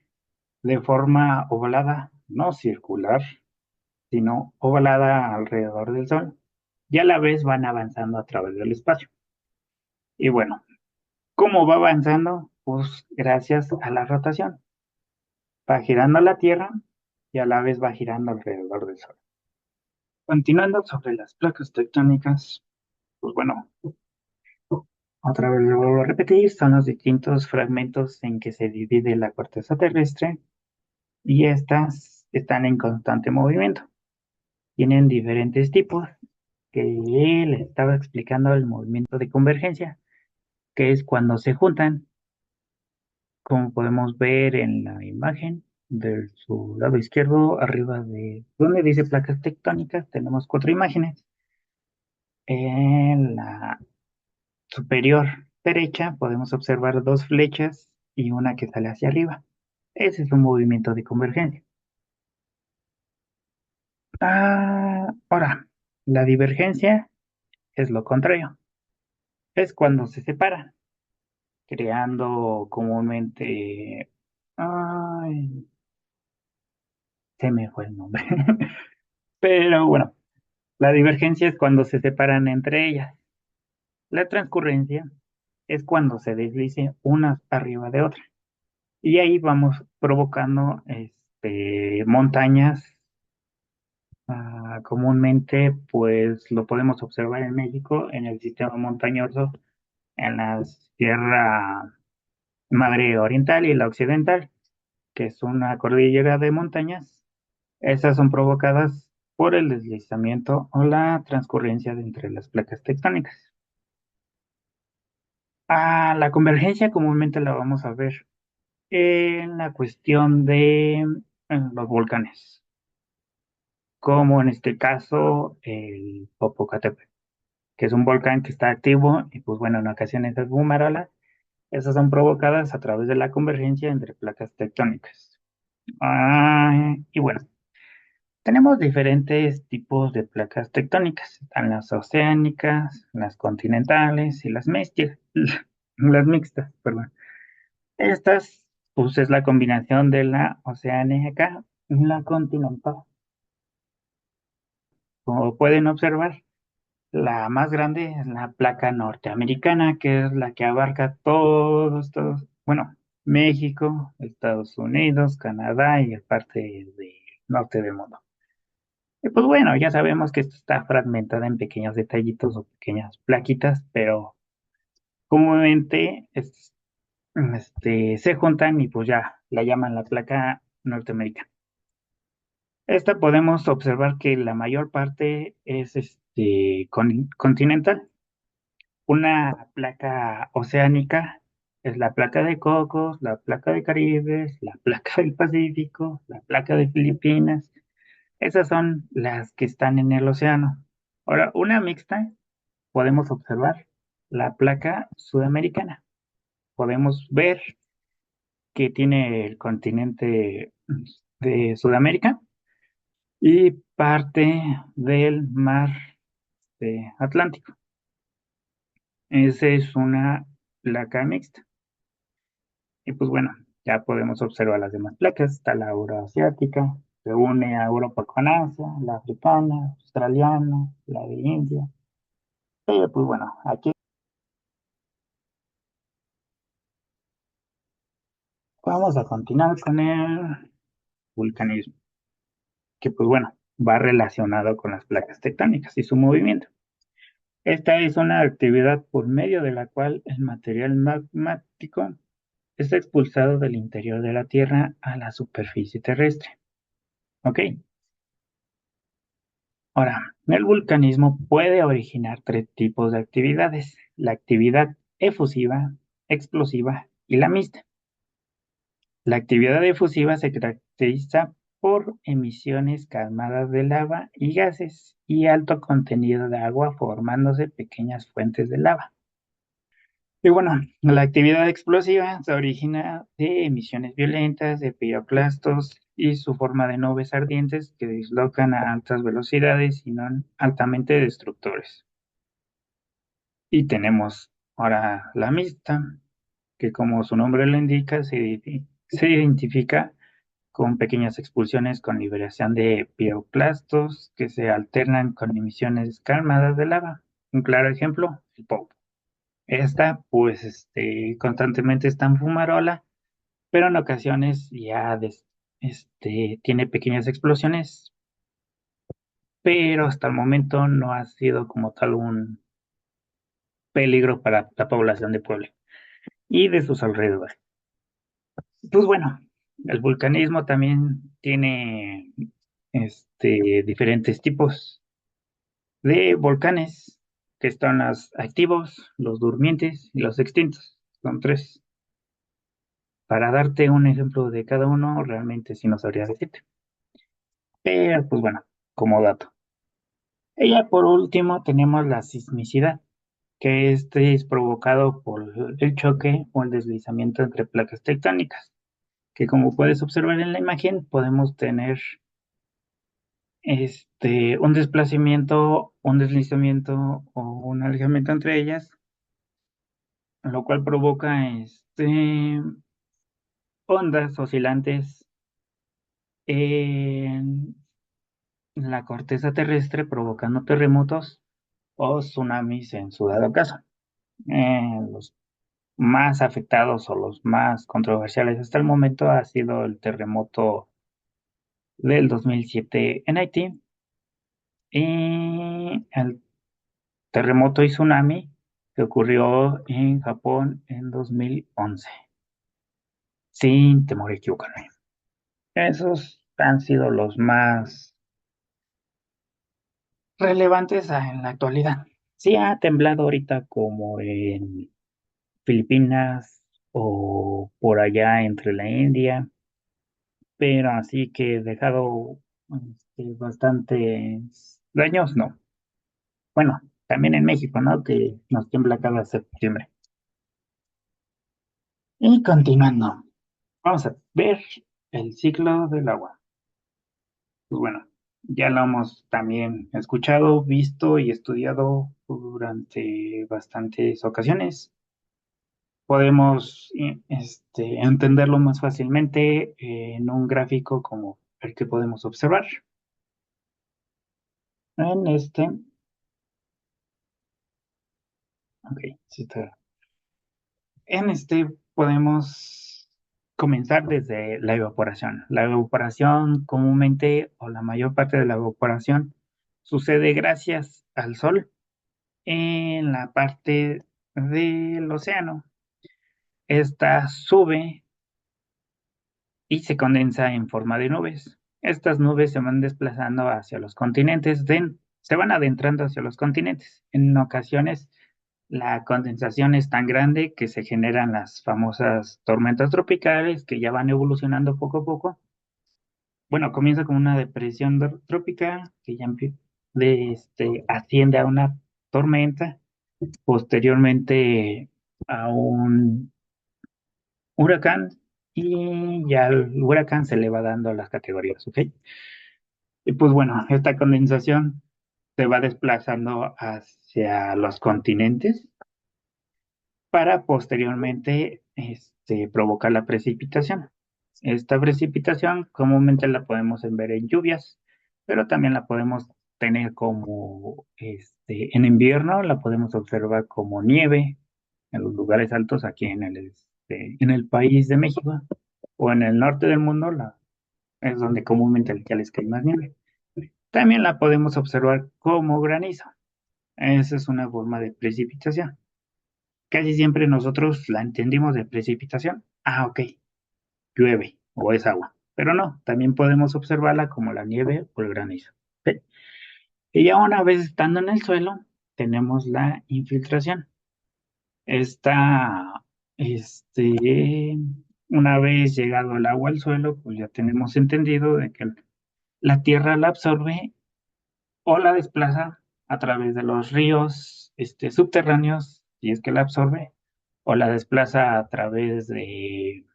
de forma ovalada, no circular, sino ovalada alrededor del Sol, y a la vez van avanzando a través del espacio. Y bueno, ¿cómo va avanzando? Pues gracias a la rotación. Va girando la Tierra y a la vez va girando alrededor del Sol. Continuando sobre las placas tectónicas, pues bueno, otra vez lo vuelvo a repetir, son los distintos fragmentos en que se divide la corteza terrestre y estas están en constante movimiento. Tienen diferentes tipos que le estaba explicando el movimiento de convergencia, que es cuando se juntan, como podemos ver en la imagen de su lado izquierdo, arriba de donde dice placas tectónicas, tenemos cuatro imágenes. En la superior derecha podemos observar dos flechas y una que sale hacia arriba. Ese es un movimiento de convergencia. Ahora, la divergencia es lo contrario. Es cuando se separan, creando comúnmente... Ay, se me fue el nombre. Pero bueno, la divergencia es cuando se separan entre ellas. La transcurrencia es cuando se deslice una arriba de otra. Y ahí vamos provocando montañas. Comúnmente, pues lo podemos observar en México, en el sistema montañoso, en la Sierra Madre Oriental y la Occidental, que es una cordillera de montañas. Esas son provocadas por el deslizamiento o la transcurrencia de entre las placas tectónicas. La convergencia comúnmente la vamos a ver en la cuestión de los volcanes, como en este caso el Popocatépetl, que es un volcán que está activo y pues bueno, en ocasiones es fumarola. Esas son provocadas a través de la convergencia entre placas tectónicas. Y bueno, tenemos diferentes tipos de placas tectónicas. Están las oceánicas, las continentales y las mixtas, perdón. Estas, pues es la combinación de la oceánica y la continental. Como pueden observar, la más grande es la placa norteamericana, que es la que abarca todos, bueno, México, Estados Unidos, Canadá y parte del norte del mundo. Y pues bueno, ya sabemos que esto está fragmentada en pequeños detallitos o pequeñas plaquitas, pero comúnmente se juntan y pues ya la llaman la placa norteamericana. Esta podemos observar que la mayor parte es continental. Una placa oceánica es la placa de Cocos, la placa de Caribes, la placa del Pacífico, la placa de Filipinas. Esas son las que están en el océano. Ahora, una mixta, podemos observar la placa sudamericana. Podemos ver que tiene el continente de Sudamérica y parte del mar Atlántico. Esa es una placa mixta. Y pues bueno, ya podemos observar las demás placas. Está la euroasiática, se une a Europa con Asia, la africana, australiana, la de India. Y pues bueno, aquí vamos a continuar con el vulcanismo, que pues bueno, va relacionado con las placas tectónicas y su movimiento. Esta es una actividad por medio de la cual el material magmático es expulsado del interior de la Tierra a la superficie terrestre. ¿Ok? Ahora, el vulcanismo puede originar tres tipos de actividades: la actividad efusiva, explosiva y la mixta. La actividad efusiva se caracteriza por emisiones calmadas de lava y gases y alto contenido de agua formándose pequeñas fuentes de lava. Y bueno, la actividad explosiva se origina de emisiones violentas de piroclastos y su forma de nubes ardientes que dislocan a altas velocidades y son altamente destructores. Y tenemos ahora la mixta, que como su nombre lo indica, se identifica con pequeñas expulsiones con liberación de piroclastos que se alternan con emisiones calmadas de lava. Un claro ejemplo, el POP. Esta, pues, constantemente está en fumarola, pero en ocasiones tiene pequeñas explosiones, pero hasta el momento no ha sido como tal un peligro para la población de Puebla y de sus alrededores. Pues bueno, el vulcanismo también tiene diferentes tipos de volcanes, que están los activos, los durmientes y los extintos. Son tres. Para darte un ejemplo de cada uno, realmente sí no sabría decirte. Pero, pues bueno, como dato. Y ya por último tenemos la sismicidad, que este es provocado por el choque o el deslizamiento entre placas tectónicas, que como puedes observar en la imagen, podemos tener un deslizamiento o un alejamiento entre ellas, lo cual provoca ondas oscilantes en la corteza terrestre, provocando terremotos o tsunamis en su dado caso. Los más afectados o los más controversiales hasta el momento ha sido el terremoto del 2007 en Haití y el terremoto y tsunami que ocurrió en Japón en 2011, sin temor a equivocarme. Esos han sido los más relevantes en la actualidad. Sí ha temblado ahorita como en Filipinas o por allá entre la India, pero así que dejado bastantes daños, no. Bueno, también en México, ¿no? Que nos tiembla cada septiembre. Y continuando, vamos a ver el ciclo del agua. Pues bueno, ya lo hemos también escuchado, visto y estudiado durante bastantes ocasiones. Podemos entenderlo más fácilmente en un gráfico como el que podemos observar. En este, ok, sí está. En este podemos comenzar desde la evaporación. La evaporación comúnmente o la mayor parte de la evaporación sucede gracias al sol en la parte del océano. Esta sube y se condensa en forma de nubes. Estas nubes se van desplazando hacia los continentes, se van adentrando hacia los continentes. En ocasiones, la condensación es tan grande que se generan las famosas tormentas tropicales que ya van evolucionando poco a poco. Bueno, comienza con una depresión tropical que ya asciende a una tormenta, posteriormente a un huracán y ya el huracán se le va dando las categorías, ¿ok? Y pues bueno, esta condensación se va desplazando hacia los continentes para posteriormente provocar la precipitación. Esta precipitación comúnmente la podemos ver en lluvias, pero también la podemos tener como en invierno, la podemos observar como nieve en los lugares altos aquí en el país de México o en el norte del mundo, es donde comúnmente ya les cae más nieve. También la podemos observar como granizo. Esa es una forma de precipitación. Casi siempre nosotros la entendimos de precipitación. Ah, ok, llueve o es agua. Pero no, también podemos observarla como la nieve o el granizo. ¿Ok? Y ya una vez estando en el suelo, tenemos la infiltración. Esta, una vez llegado el agua al suelo, pues ya tenemos entendido de que la tierra la absorbe o la desplaza a través de los ríos subterráneos, si es que la absorbe, o la desplaza a través de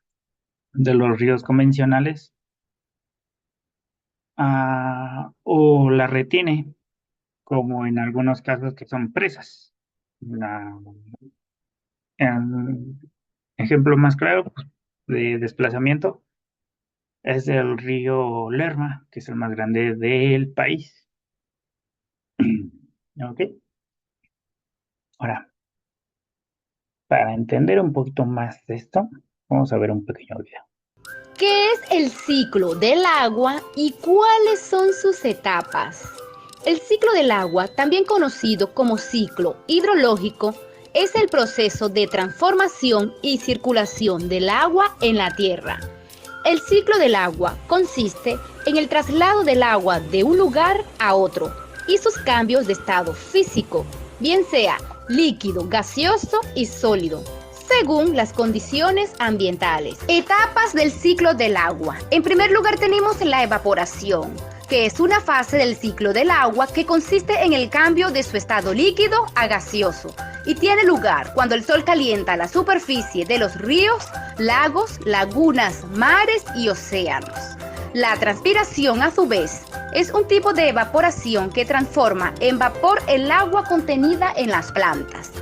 los ríos convencionales, o la retiene, como en algunos casos que son presas. El ejemplo más claro pues, de desplazamiento es el río Lerma, que es el más grande del país. ¿Ok? Ahora, para entender un poquito más de esto, vamos a ver un pequeño video. ¿Qué es el ciclo del agua y cuáles son sus etapas? El ciclo del agua, también conocido como ciclo hidrológico, es el proceso de transformación y circulación del agua en la tierra. El ciclo del agua consiste en el traslado del agua de un lugar a otro y sus cambios de estado físico, bien sea líquido, gaseoso y sólido, según las condiciones ambientales. Etapas del ciclo del agua. En primer lugar tenemos la evaporación, que es una fase del ciclo del agua que consiste en el cambio de su estado líquido a gaseoso y tiene lugar cuando el sol calienta la superficie de los ríos, lagos, lagunas, mares y océanos. La transpiración, a su vez, es un tipo de evaporación que transforma en vapor el agua contenida en las plantas.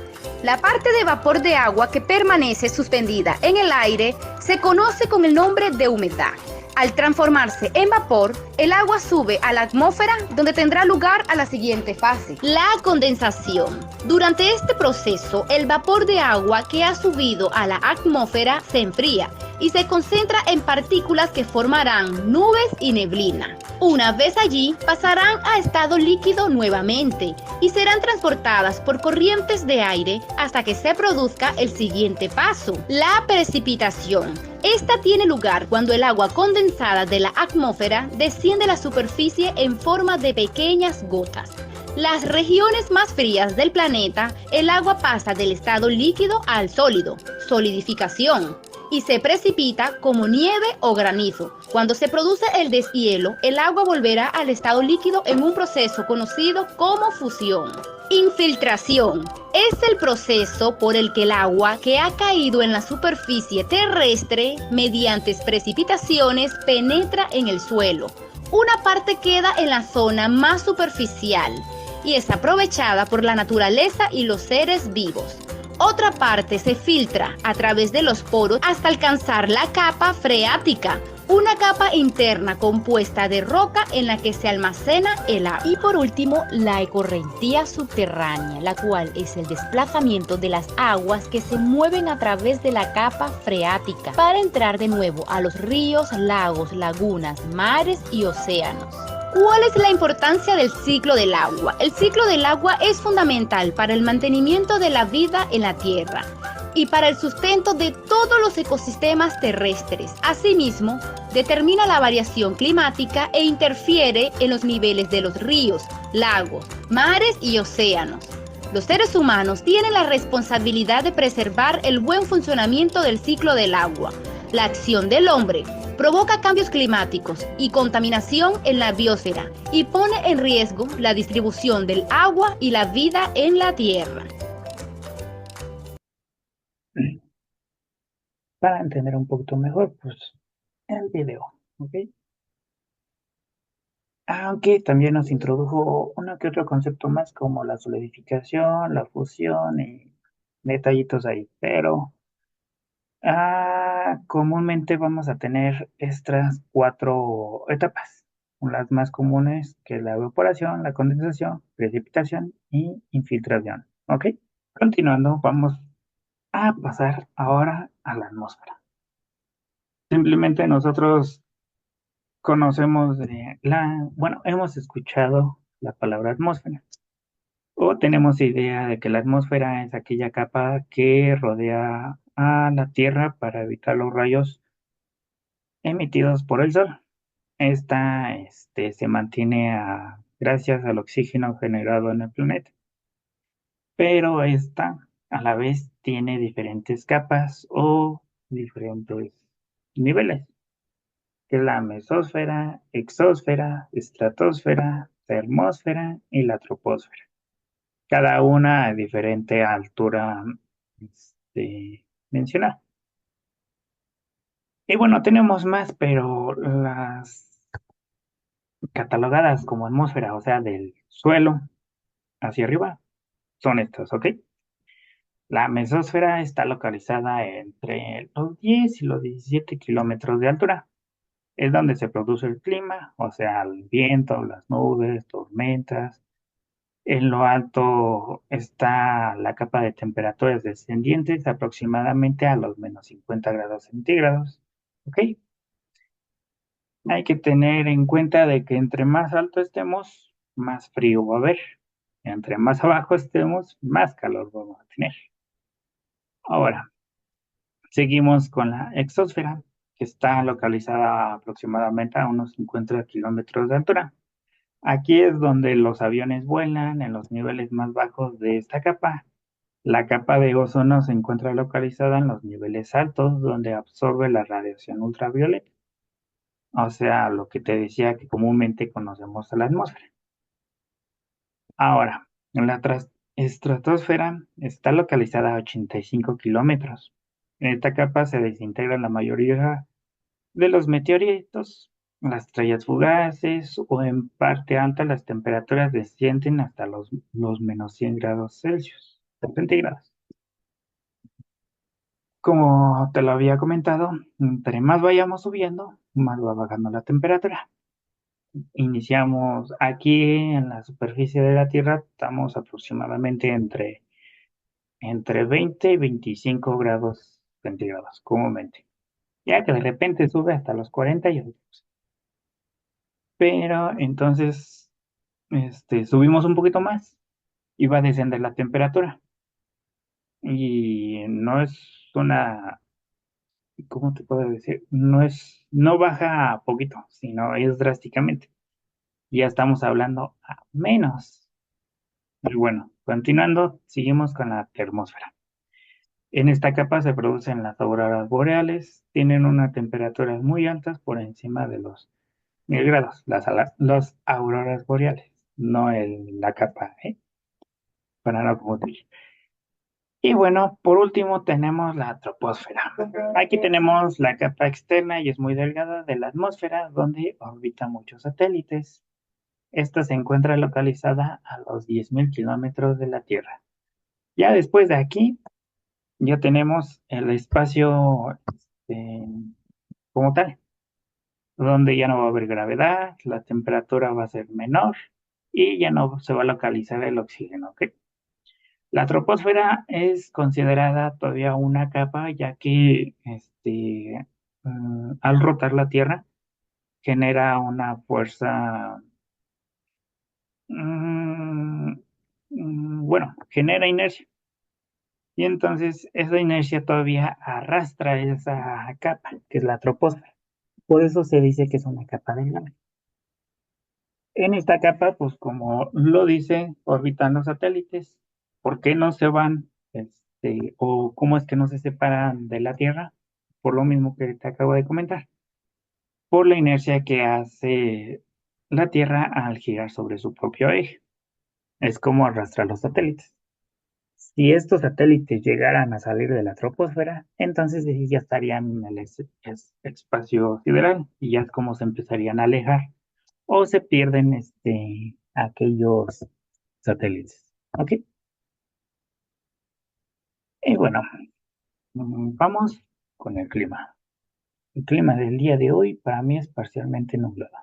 La parte de vapor de agua que permanece suspendida en el aire se conoce con el nombre de humedad. Al transformarse en vapor, el agua sube a la atmósfera, donde tendrá lugar a la siguiente fase, la condensación. Durante este proceso, el vapor de agua que ha subido a la atmósfera se enfría y se concentra en partículas que formarán nubes y neblina. Una vez allí, pasarán a estado líquido nuevamente y serán transportadas por corrientes de aire hasta que se produzca el siguiente paso, la precipitación. Esta tiene lugar cuando el agua condensada de la atmósfera desciende a la superficie en forma de pequeñas gotas. Las regiones más frías del planeta, el agua pasa del estado líquido al sólido, solidificación, y se precipita como nieve o granizo. Cuando se produce el deshielo, el agua volverá al estado líquido en un proceso conocido como fusión. Infiltración es el proceso por el que el agua que ha caído en la superficie terrestre mediante precipitaciones penetra en el suelo. Una parte queda en la zona más superficial y es aprovechada por la naturaleza y los seres vivos. Otra parte se filtra a través de los poros hasta alcanzar la capa freática, una capa interna compuesta de roca en la que se almacena el agua. Y por último, la ecorrentía subterránea, la cual es el desplazamiento de las aguas que se mueven a través de la capa freática para entrar de nuevo a los ríos, lagos, lagunas, mares y océanos. ¿Cuál es la importancia del ciclo del agua? El ciclo del agua es fundamental para el mantenimiento de la vida en la Tierra y para el sustento de todos los ecosistemas terrestres. Asimismo, determina la variación climática e interfiere en los niveles de los ríos, lagos, mares y océanos. Los seres humanos tienen la responsabilidad de preservar el buen funcionamiento del ciclo del agua. La acción del hombre provoca cambios climáticos y contaminación en la biosfera y pone en riesgo la distribución del agua y la vida en la Tierra. Para entender un poquito mejor, pues el video, ¿ok? Aunque también nos introdujo uno que otro concepto más como la solidificación, la fusión y detallitos ahí, pero comúnmente vamos a tener estas cuatro etapas. Las más comunes que es la evaporación, la condensación, precipitación y infiltración, ¿ok? Continuando, vamos a pasar ahora a la atmósfera. Simplemente nosotros conocemos bueno, hemos escuchado la palabra atmósfera o tenemos idea de que la atmósfera es aquella capa que rodea a la Tierra para evitar los rayos emitidos por el Sol. Esta, se mantiene gracias al oxígeno generado en el planeta, pero esta a la vez tiene diferentes capas o diferentes niveles, que es la mesósfera, exósfera, estratosfera, termósfera y la troposfera. Cada una a diferente altura mencionada. Y bueno, tenemos más, pero las catalogadas como atmósfera, o sea, del suelo hacia arriba, son estas, ¿ok? La mesósfera está localizada entre los 10 y los 17 kilómetros de altura. Es donde se produce el clima, o sea, el viento, las nubes, tormentas. En lo alto está la capa de temperaturas descendientes aproximadamente a los -50 °C. ¿Ok? Hay que tener en cuenta de que entre más alto estemos, más frío va a haber. Entre más abajo estemos, más calor vamos a tener. Ahora, seguimos con la exósfera, que está localizada aproximadamente a unos 50 kilómetros de altura. Aquí es donde los aviones vuelan en los niveles más bajos de esta capa. La capa de ozono se encuentra localizada en los niveles altos, donde absorbe la radiación ultravioleta. O sea, lo que te decía que comúnmente conocemos a la atmósfera. Ahora, la estratosfera está localizada a 85 kilómetros. En esta capa se desintegra la mayoría de los meteoritos, las estrellas fugaces o en parte alta las temperaturas descienden hasta los -100 °C centígrados. Como te lo había comentado, entre más vayamos subiendo, más va bajando la temperatura. Iniciamos aquí en la superficie de la Tierra, estamos aproximadamente entre 20 y 25 grados centígrados, comúnmente. Ya que de repente sube hasta los 40 y otros. Pero entonces, subimos un poquito más y va a descender la temperatura. Y no es una, ¿cómo te puedo decir? No baja poquito, sino es drásticamente. Ya estamos hablando a menos Y bueno, continuando, seguimos con la termósfera. En esta capa se producen las auroras boreales, tienen unas temperaturas muy altas por encima de los 1000 grados, las auroras boreales, no la capa, para no confundir. Y bueno, por último tenemos la troposfera. Aquí tenemos la capa externa y es muy delgada de la atmósfera donde orbitan muchos satélites. Esta se encuentra localizada a los 10.000 kilómetros de la Tierra. Ya después de aquí, ya tenemos el espacio como tal, donde ya no va a haber gravedad, la temperatura va a ser menor y ya no se va a localizar el oxígeno, ¿ok? La troposfera es considerada todavía una capa, ya que al rotar la Tierra genera una fuerza, mm, bueno, genera inercia. Y entonces esa inercia todavía arrastra esa capa, que es la troposfera. Por eso se dice que es una capa de nada. En esta capa, pues como lo dice, orbitan los satélites. ¿Por qué no se van, o cómo es que no se separan de la Tierra? Por lo mismo que te acabo de comentar, por la inercia que hace la Tierra al girar sobre su propio eje. Es como arrastrar los satélites. Si estos satélites llegaran a salir de la troposfera, entonces sí ya estarían en el espacio sideral y ya es como se empezarían a alejar o se pierden aquellos satélites. ¿Ok? Y bueno, vamos con el clima. El clima del día de hoy para mí es parcialmente nublado.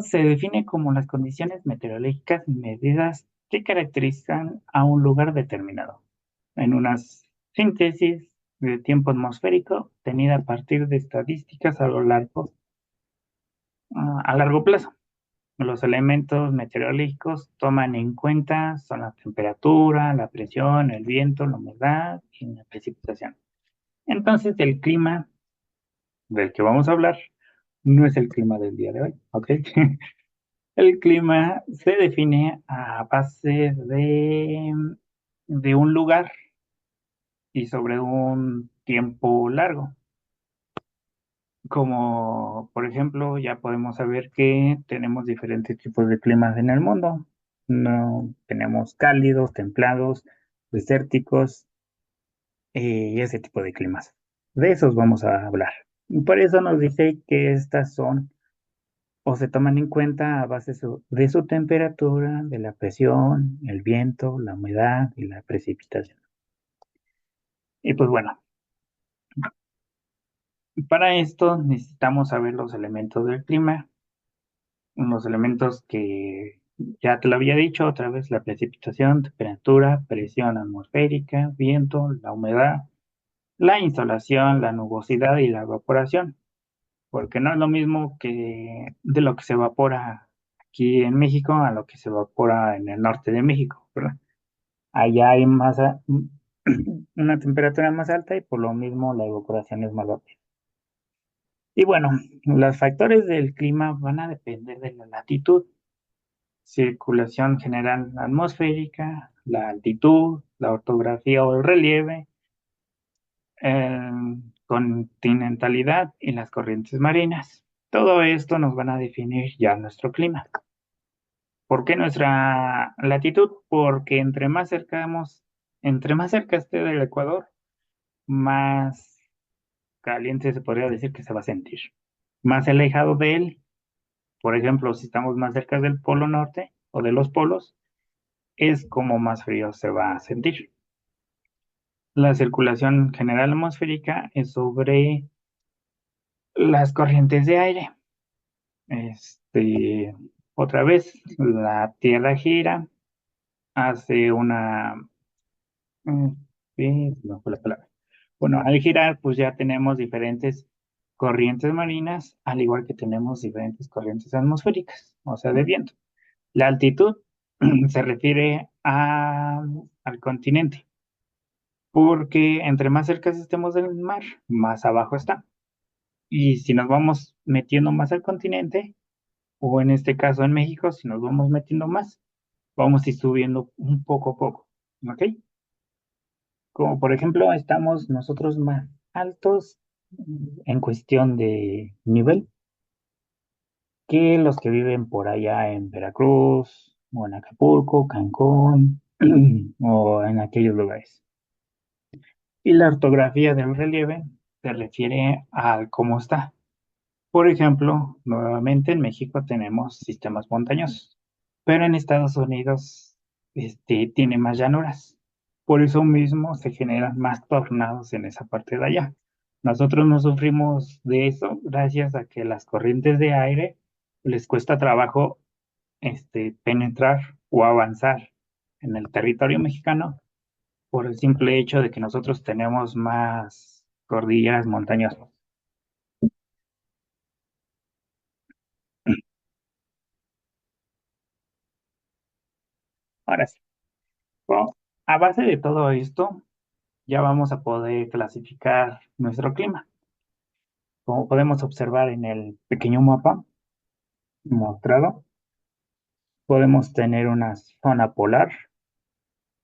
Se define como las condiciones meteorológicas medidas que caracterizan a un lugar determinado, en una síntesis de tiempo atmosférico tenida a partir de estadísticas a largo plazo. Los elementos meteorológicos toman en cuenta son la temperatura, la presión, el viento, la humedad y la precipitación. Entonces, el clima del que vamos a hablar no es el clima del día de hoy, ¿ok? El clima se define a base de un lugar y sobre un tiempo largo. Como por ejemplo, ya podemos saber que tenemos diferentes tipos de climas en el mundo. No, tenemos cálidos, templados, desérticos y ese tipo de climas. De esos vamos a hablar. Y por eso nos dice que estas son o se toman en cuenta a base de su temperatura, de la presión, el viento, la humedad y la precipitación. Y pues bueno, para esto necesitamos saber los elementos del clima, los elementos que ya te lo había dicho otra vez, la precipitación, temperatura, presión atmosférica, viento, la humedad, la insolación, la nubosidad y la evaporación, porque no es lo mismo que de lo que se evapora aquí en México a lo que se evapora en el norte de México, ¿verdad? Allá hay una temperatura más alta y por lo mismo la evaporación es más rápida. Y bueno, los factores del clima van a depender de la latitud, circulación general atmosférica, la altitud, la orografía o el relieve, eh, continentalidad y las corrientes marinas. Todo esto nos van a definir ya nuestro clima. ¿Por qué nuestra latitud? Porque entre más cerca esté del Ecuador, más caliente se podría decir que se va a sentir. Más alejado de él, por ejemplo, si estamos más cerca del polo norte o de los polos, es como más frío se va a sentir. La circulación general atmosférica es sobre las corrientes de aire. Este, otra vez, la Tierra gira, hace sí, no fue la palabra. Bueno, al girar, pues ya tenemos diferentes corrientes marinas, al igual que tenemos diferentes corrientes atmosféricas, o sea, de viento. La altitud se refiere al continente, porque entre más cerca estemos del mar, más abajo está. Y si nos vamos metiendo más al continente, o en este caso en México, si nos vamos metiendo más, vamos a ir subiendo un poco a poco, ¿ok? Como por ejemplo, estamos nosotros más altos en cuestión de nivel que los que viven por allá en Veracruz, o en Acapulco, Cancún, o en aquellos lugares. Y la ortografía del relieve se refiere al cómo está. Por ejemplo, nuevamente en México tenemos sistemas montañosos, pero en Estados Unidos tiene más llanuras. Por eso mismo se generan más tornados en esa parte de allá. Nosotros no sufrimos de eso gracias a que las corrientes de aire les cuesta trabajo penetrar o avanzar en el territorio mexicano por el simple hecho de que nosotros tenemos más cordilleras montañosas. Ahora sí, bueno, a base de todo esto, ya vamos a poder clasificar nuestro clima. Como podemos observar en el pequeño mapa mostrado, podemos tener una zona polar,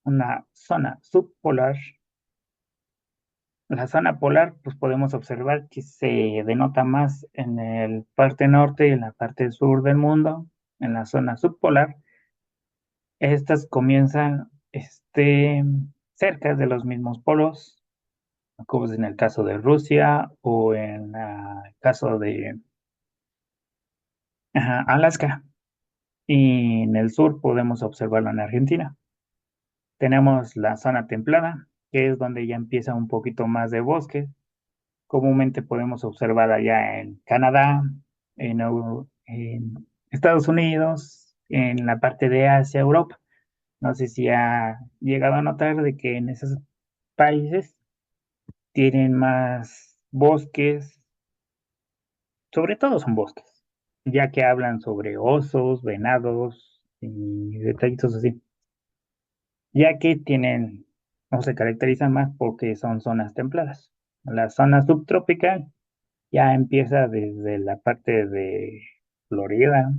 una zona subpolar. La zona polar, pues podemos observar que se denota más en el parte norte y en la parte sur del mundo. En la zona subpolar, estas comienzan cerca de los mismos polos, como es en el caso de Rusia o en el caso de Alaska. Y en el sur podemos observarlo en Argentina. Tenemos la zona templada, que es donde ya empieza un poquito más de bosque. Comúnmente podemos observar allá en Canadá, en Estados Unidos, en la parte de Asia, Europa. No sé si ha llegado a notar de que en esos países tienen más bosques, sobre todo son bosques, ya que hablan sobre osos, venados y detallitos así, ya que tienen o se caracterizan más porque son zonas templadas. La zona subtropical ya empieza desde la parte de Florida,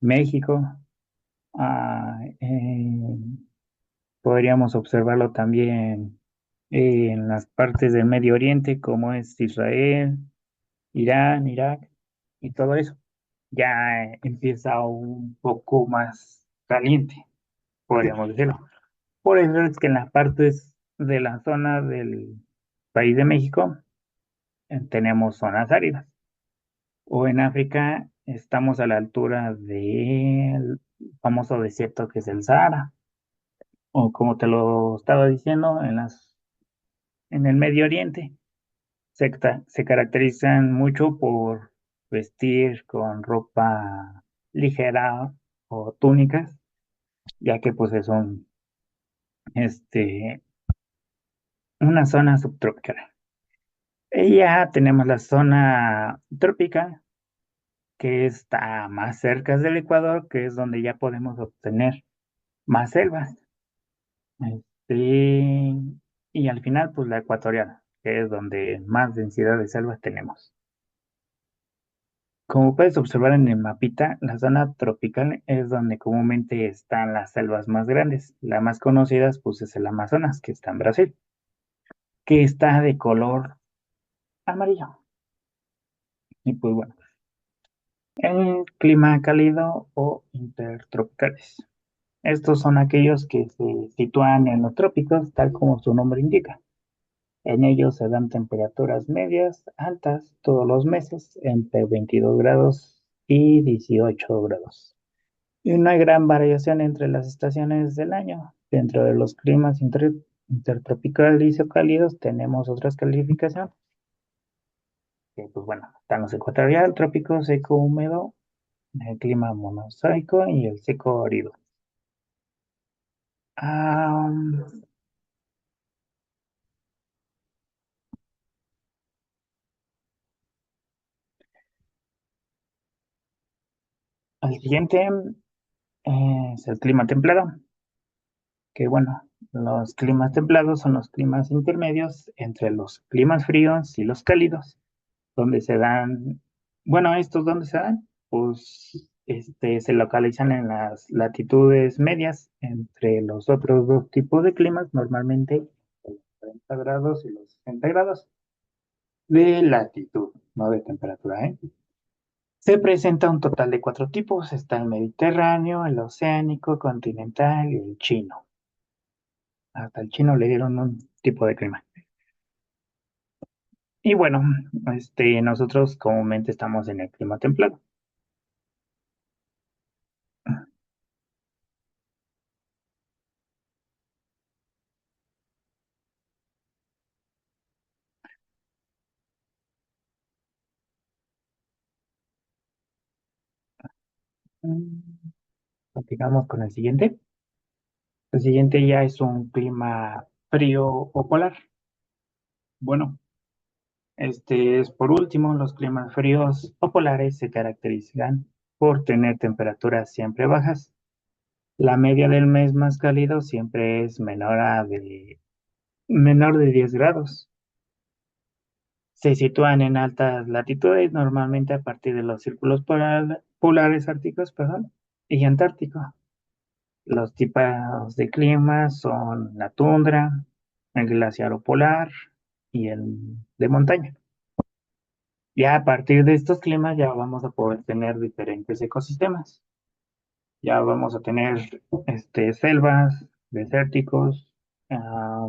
México. Podríamos observarlo también en las partes del Medio Oriente, como es Israel, Irán, Irak y todo eso. Ya empieza un poco más caliente, podríamos decirlo. Por eso es que en las partes de la zona del país de México tenemos zonas áridas. O en África estamos a la altura del famoso desierto que es el Sahara. O como te lo estaba diciendo, en el Medio Oriente se caracterizan mucho por vestir con ropa ligera o túnicas, ya que pues es este, una zona subtropical. Y ya tenemos la zona tropical, que está más cerca del Ecuador, que es donde ya podemos obtener más selvas. Este, y al final, pues la ecuatorial, que es donde más densidad de selvas tenemos. Como puedes observar en el mapita, la zona tropical es donde comúnmente están las selvas más grandes. La más conocida, pues, es el Amazonas, que está en Brasil, que está de color amarillo. Y pues bueno, el clima cálido o intertropicales. Estos son aquellos que se sitúan en los trópicos, tal como su nombre indica. En ellos se dan temperaturas medias, altas, todos los meses, entre 22 grados y 18 grados. Y no hay gran variación entre las estaciones del año. Dentro de los climas intertropicales y cálidos tenemos otras calificaciones. Que, pues bueno, están los ecuatorial, trópico, seco, húmedo, el clima monosaico y el seco árido. Ah, Al siguiente es el clima templado, que bueno, los climas templados son los climas intermedios entre los climas fríos y los cálidos, donde se dan, bueno, ¿estos dónde se dan? Pues se localizan en las latitudes medias entre los otros dos tipos de climas, normalmente los 40 grados y los 60 grados de latitud, no de temperatura, ¿eh? Se presenta un total de cuatro tipos. Está el mediterráneo, el oceánico, continental y el chino. Hasta el chino le dieron un tipo de clima. Y bueno, nosotros comúnmente estamos en el clima templado. Mm, Continuamos con el siguiente. El siguiente ya es un clima frío o polar. Bueno, este es por último, los climas fríos o polares se caracterizan por tener temperaturas siempre bajas. La media del mes más cálido siempre es menor de 10 grados. Se sitúan en altas latitudes, normalmente a partir de los círculos polares árticos, perdón, y antártico. Los tipos de clima son la tundra, el glaciar polar y el de montaña. Ya a partir de estos climas ya vamos a poder tener diferentes ecosistemas. Ya vamos a tener selvas, desérticos,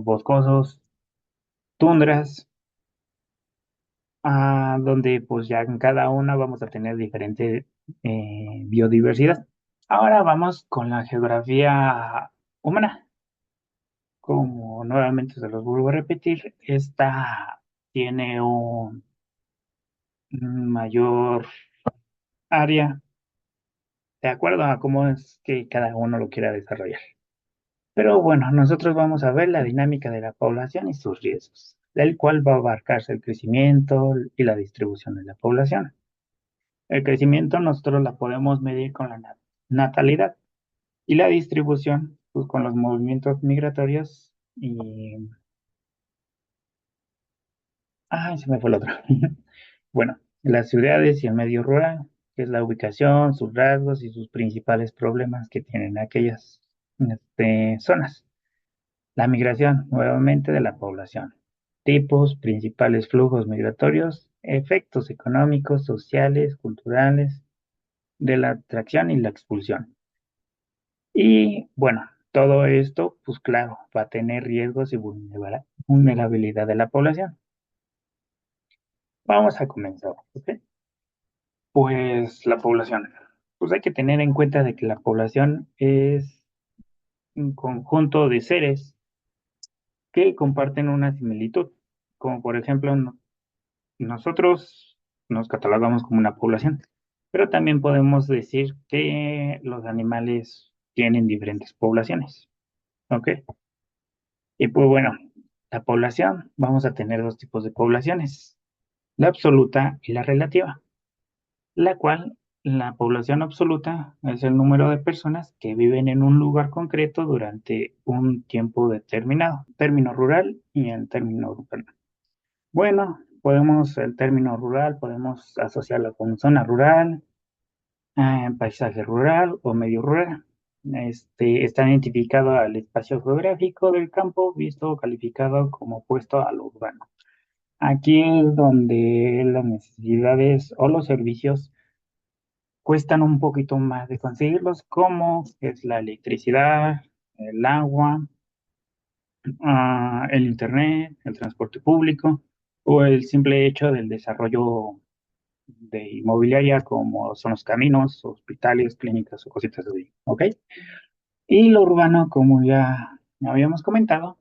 boscosos, tundras, donde pues ya en cada una vamos a tener diferente biodiversidad. Ahora vamos con la geografía humana. Como nuevamente se los vuelvo a repetir, esta tiene un mayor área de acuerdo a cómo es que cada uno lo quiera desarrollar. Pero bueno, nosotros vamos a ver la dinámica de la población y sus riesgos, del cual va a abarcarse el crecimiento y la distribución de la población. El crecimiento nosotros la podemos medir con la natalidad y la distribución pues, con los movimientos migratorios y... Ay, se me fue el otro. Bueno, las ciudades y el medio rural, que es la ubicación, sus rasgos y sus principales problemas que tienen aquellas zonas. La migración, nuevamente, de la población. Tipos, principales flujos migratorios, efectos económicos, sociales, culturales, de la atracción y la expulsión. Y bueno, todo esto, pues claro, va a tener riesgos y vulnerabilidad de la población. Vamos a comenzar, ¿ok? Pues la población. Pues hay que tener en cuenta de que la población es un conjunto de seres que comparten una similitud, como por ejemplo nosotros nos catalogamos como una población, pero también podemos decir que los animales tienen diferentes poblaciones, ¿ok? Y pues bueno, la población, vamos a tener dos tipos de poblaciones, la absoluta y la relativa, la cual la población absoluta es el número de personas que viven en un lugar concreto durante un tiempo determinado, término rural y el término urbano. Bueno, el término rural, podemos asociarlo con zona rural, paisaje rural o medio rural. Está identificado al espacio geográfico del campo, visto o calificado como opuesto a lo urbano. Aquí es donde las necesidades o los servicios cuestan un poquito más de conseguirlos, como es la electricidad, el agua, el internet, el transporte público o el simple hecho del desarrollo de inmobiliaria como son los caminos, hospitales, clínicas o cositas así, ¿ok? Y lo urbano, como ya habíamos comentado,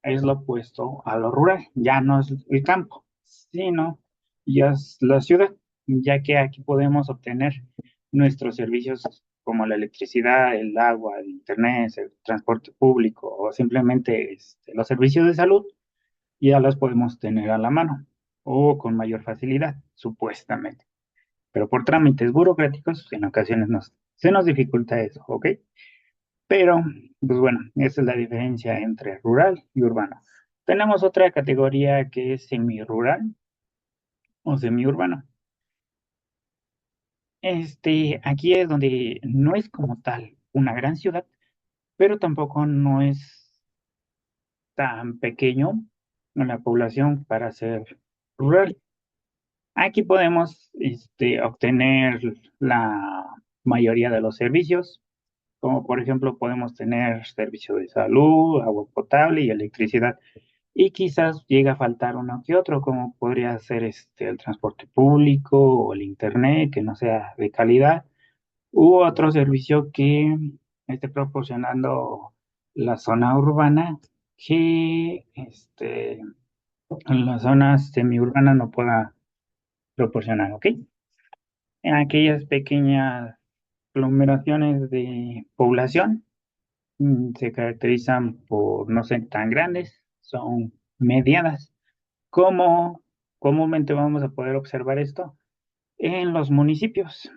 es lo opuesto a lo rural, ya no es el campo, sino ya es la ciudad, ya que aquí podemos obtener nuestros servicios como la electricidad, el agua, el internet, el transporte público o simplemente los servicios de salud, ya los podemos tener a la mano o con mayor facilidad, supuestamente. Pero por trámites burocráticos en ocasiones se nos dificulta eso, ¿ok? Pero, pues bueno, esa es la diferencia entre rural y urbano. Tenemos otra categoría que es semirural o semiurbano. Aquí es donde no es como tal una gran ciudad, pero tampoco no es tan pequeño en la población para ser rural. Aquí podemos obtener la mayoría de los servicios, como por ejemplo podemos tener servicio de salud, agua potable y electricidad. Y quizás llega a faltar uno que otro, como podría ser el transporte público o el internet, que no sea de calidad, u otro servicio que esté proporcionando la zona urbana que en la zona semiurbana no pueda proporcionar, ¿ok? En aquellas pequeñas aglomeraciones de población se caracterizan por no ser tan grandes, son medianas. ¿Cómo comúnmente vamos a poder observar esto? En los municipios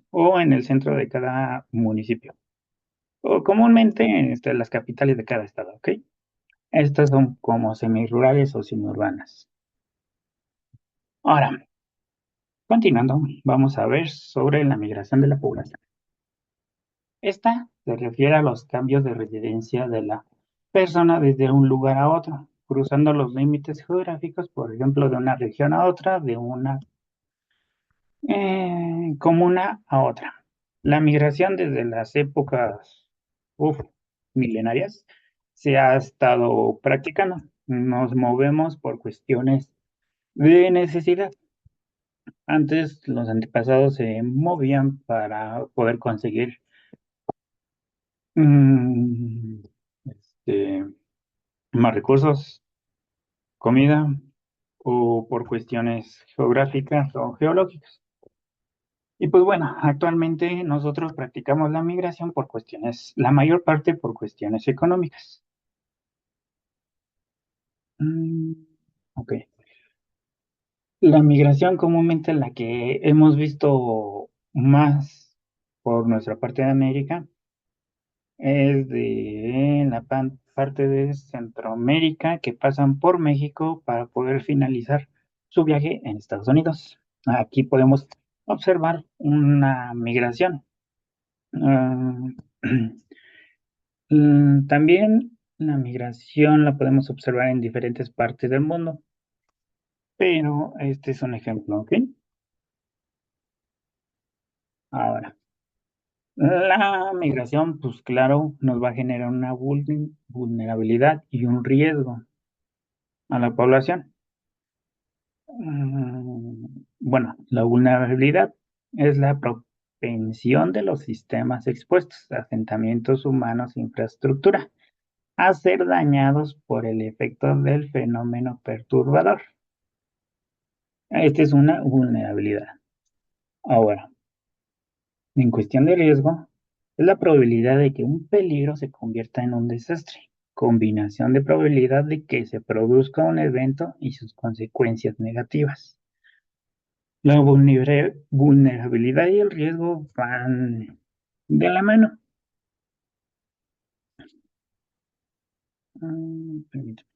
o en el centro de cada municipio, o comúnmente en las capitales de cada estado, ¿ok? Estas son como semirurales o semiurbanas. Ahora, continuando, vamos a ver sobre la migración de la población. Esta se refiere a los cambios de residencia de la persona desde un lugar a otro, cruzando los límites geográficos, por ejemplo, de una región a otra, de una comuna a otra. La migración desde las épocas milenarias se ha estado practicando. Nos movemos por cuestiones de necesidad. Antes los antepasados se movían para poder conseguir mm, este, más recursos, comida o por cuestiones geográficas o geológicas. Y pues bueno, actualmente nosotros practicamos la migración por cuestiones, la mayor parte por cuestiones económicas. Mm, ok. La migración comúnmente la que hemos visto más por nuestra parte de América es de la parte de Centroamérica que pasan por México para poder finalizar su viaje en Estados Unidos. Aquí podemos observar una migración. Ah, también la migración la podemos observar en diferentes partes del mundo, pero este es un ejemplo, ¿ok? Ahora, la migración, pues claro, nos va a generar una vulnerabilidad y un riesgo a la población. Bueno, la vulnerabilidad es la propensión de los sistemas expuestos, asentamientos humanos e infraestructura, a ser dañados por el efecto del fenómeno perturbador. Esta es una vulnerabilidad. Ahora, en cuestión de riesgo, es la probabilidad de que un peligro se convierta en un desastre, combinación de probabilidad de que se produzca un evento y sus consecuencias negativas. La vulnerabilidad y el riesgo van de la mano. Permítame.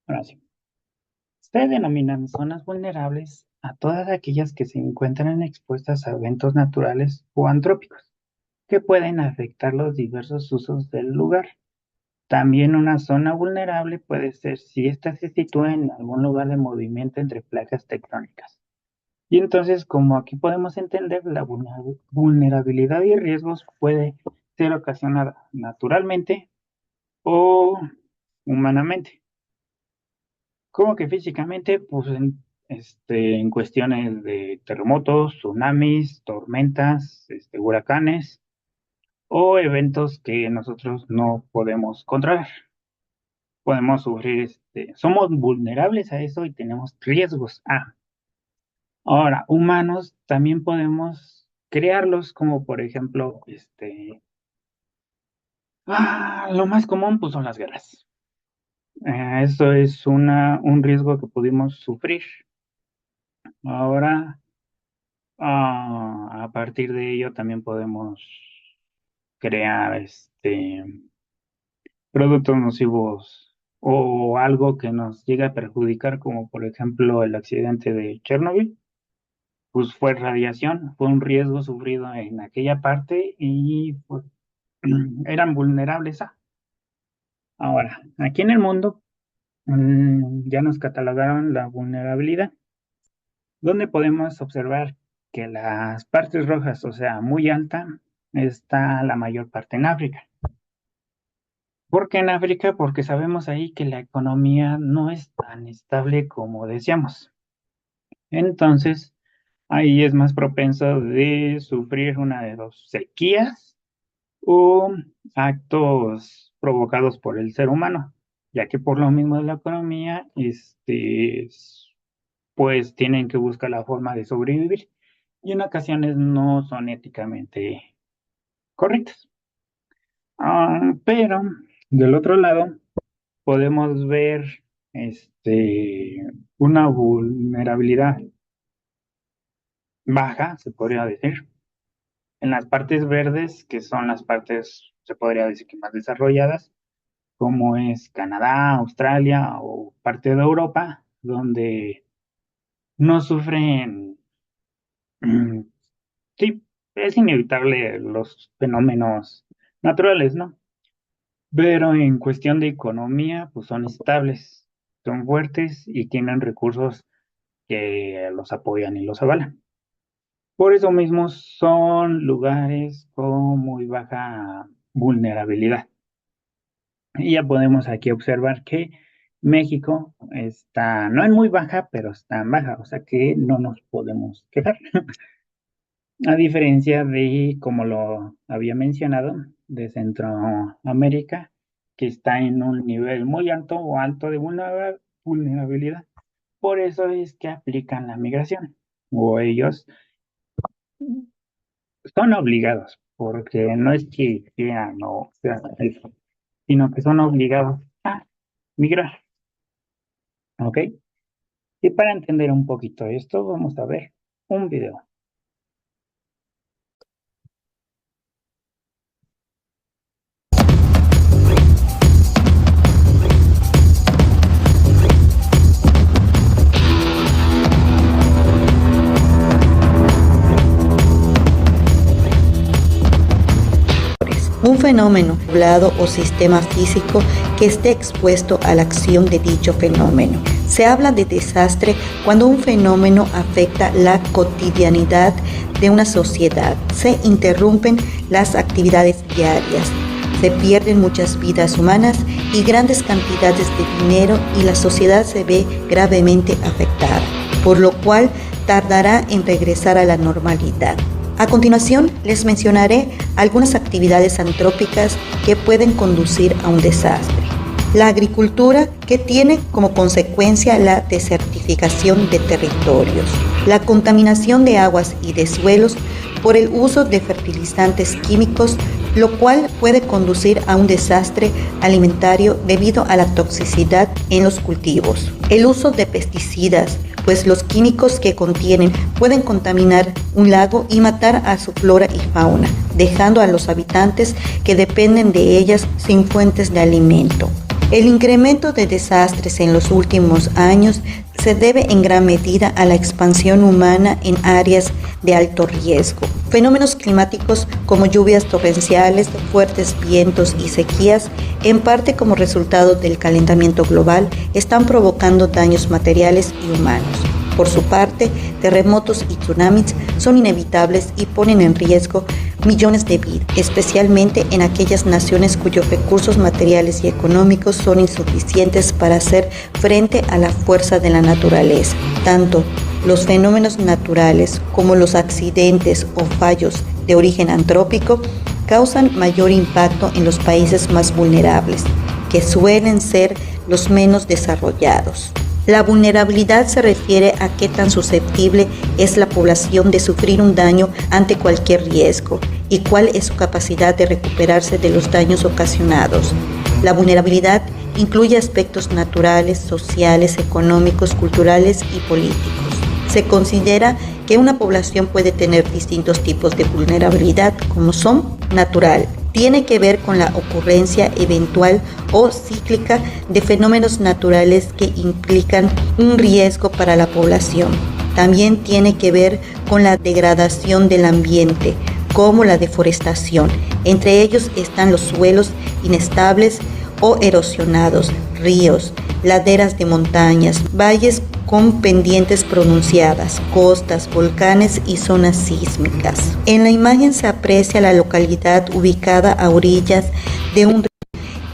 Ahora sí. Se denominan zonas vulnerables a todas aquellas que se encuentran expuestas a eventos naturales o antrópicos que pueden afectar los diversos usos del lugar. También una zona vulnerable puede ser si ésta se sitúa en algún lugar de movimiento entre placas tectónicas. Y entonces, como aquí podemos entender, la vulnerabilidad y riesgos puede ser ocasionada naturalmente o humanamente. Como que físicamente, pues en cuestiones de terremotos, tsunamis, tormentas, huracanes o eventos que nosotros no podemos controlar. Podemos sufrir, somos vulnerables a eso y tenemos riesgos. Ahora, humanos también podemos crearlos, como por ejemplo, lo más común pues son las guerras. Eso es un riesgo que pudimos sufrir. Ahora, a partir de ello también podemos crear productos nocivos o algo que nos llegue a perjudicar, como por ejemplo el accidente de Chernobyl. pues fue radiación, fue un riesgo sufrido en aquella parte y pues, eran vulnerables a. Ahora, aquí en el mundo ya nos catalogaron la vulnerabilidad, donde podemos observar que las partes rojas, o sea, muy alta, está la mayor parte en África. ¿Por qué en África? Porque sabemos ahí que la economía no es tan estable como decíamos. Entonces, ahí es más propenso de sufrir una de dos sequías o actos provocados por el ser humano, ya que por lo mismo de la economía, pues tienen que buscar la forma de sobrevivir y en ocasiones no son éticamente correctas. Pero del otro lado podemos ver una vulnerabilidad baja, se podría decir, en las partes verdes, que son las partes, se podría decir que más desarrolladas, como es Canadá, Australia o parte de Europa, donde no sufren, mm, sí, es inevitable los fenómenos naturales, ¿no? Pero en cuestión de economía, pues son estables, son fuertes y tienen recursos que los apoyan y los avalan. Por eso mismo son lugares con muy baja vulnerabilidad. Y ya podemos aquí observar que México está, no en muy baja, pero está en baja, o sea que no nos podemos quejar. A diferencia de, como lo había mencionado, de Centroamérica, que está en un nivel muy alto o alto de vulnerabilidad. Por eso es que aplican la migración, o ellos son obligados, porque no es que quieran o sea eso, sino que son obligados a migrar, ¿ok? Y para entender un poquito esto, vamos a ver un video. Un fenómeno nublado o sistema físico que esté expuesto a la acción de dicho fenómeno. Se habla de desastre cuando un fenómeno afecta la cotidianidad de una sociedad. Se interrumpen las actividades diarias, se pierden muchas vidas humanas y grandes cantidades de dinero y la sociedad se ve gravemente afectada, por lo cual tardará en regresar a la normalidad. A continuación, les mencionaré algunas actividades antrópicas que pueden conducir a un desastre. La agricultura, que tiene como consecuencia la desertificación de territorios. La contaminación de aguas y de suelos por el uso de fertilizantes químicos, lo cual puede conducir a un desastre alimentario debido a la toxicidad en los cultivos. El uso de pesticidas, pues los químicos que contienen pueden contaminar un lago y matar a su flora y fauna, dejando a los habitantes que dependen de ellas sin fuentes de alimento. El incremento de desastres en los últimos años se debe en gran medida a la expansión humana en áreas de alto riesgo. Fenómenos climáticos como lluvias torrenciales, fuertes vientos y sequías, en parte como resultado del calentamiento global, están provocando daños materiales y humanos. Por su parte, terremotos y tsunamis son inevitables y ponen en riesgo millones de vidas, especialmente en aquellas naciones cuyos recursos materiales y económicos son insuficientes para hacer frente a la fuerza de la naturaleza. Tanto los fenómenos naturales como los accidentes o fallos de origen antrópico causan mayor impacto en los países más vulnerables, que suelen ser los menos desarrollados. La vulnerabilidad se refiere a qué tan susceptible es la población de sufrir un daño ante cualquier riesgo y cuál es su capacidad de recuperarse de los daños ocasionados. La vulnerabilidad incluye aspectos naturales, sociales, económicos, culturales y políticos. Se considera que una población puede tener distintos tipos de vulnerabilidad, como son natural. Tiene que ver con la ocurrencia eventual o cíclica de fenómenos naturales que implican un riesgo para la población. También tiene que ver con la degradación del ambiente, como la deforestación. Entre ellos están los suelos inestables o erosionados, ríos, laderas de montañas, valles con pendientes pronunciadas, costas, volcanes y zonas sísmicas. En la imagen se aprecia la localidad ubicada a orillas de un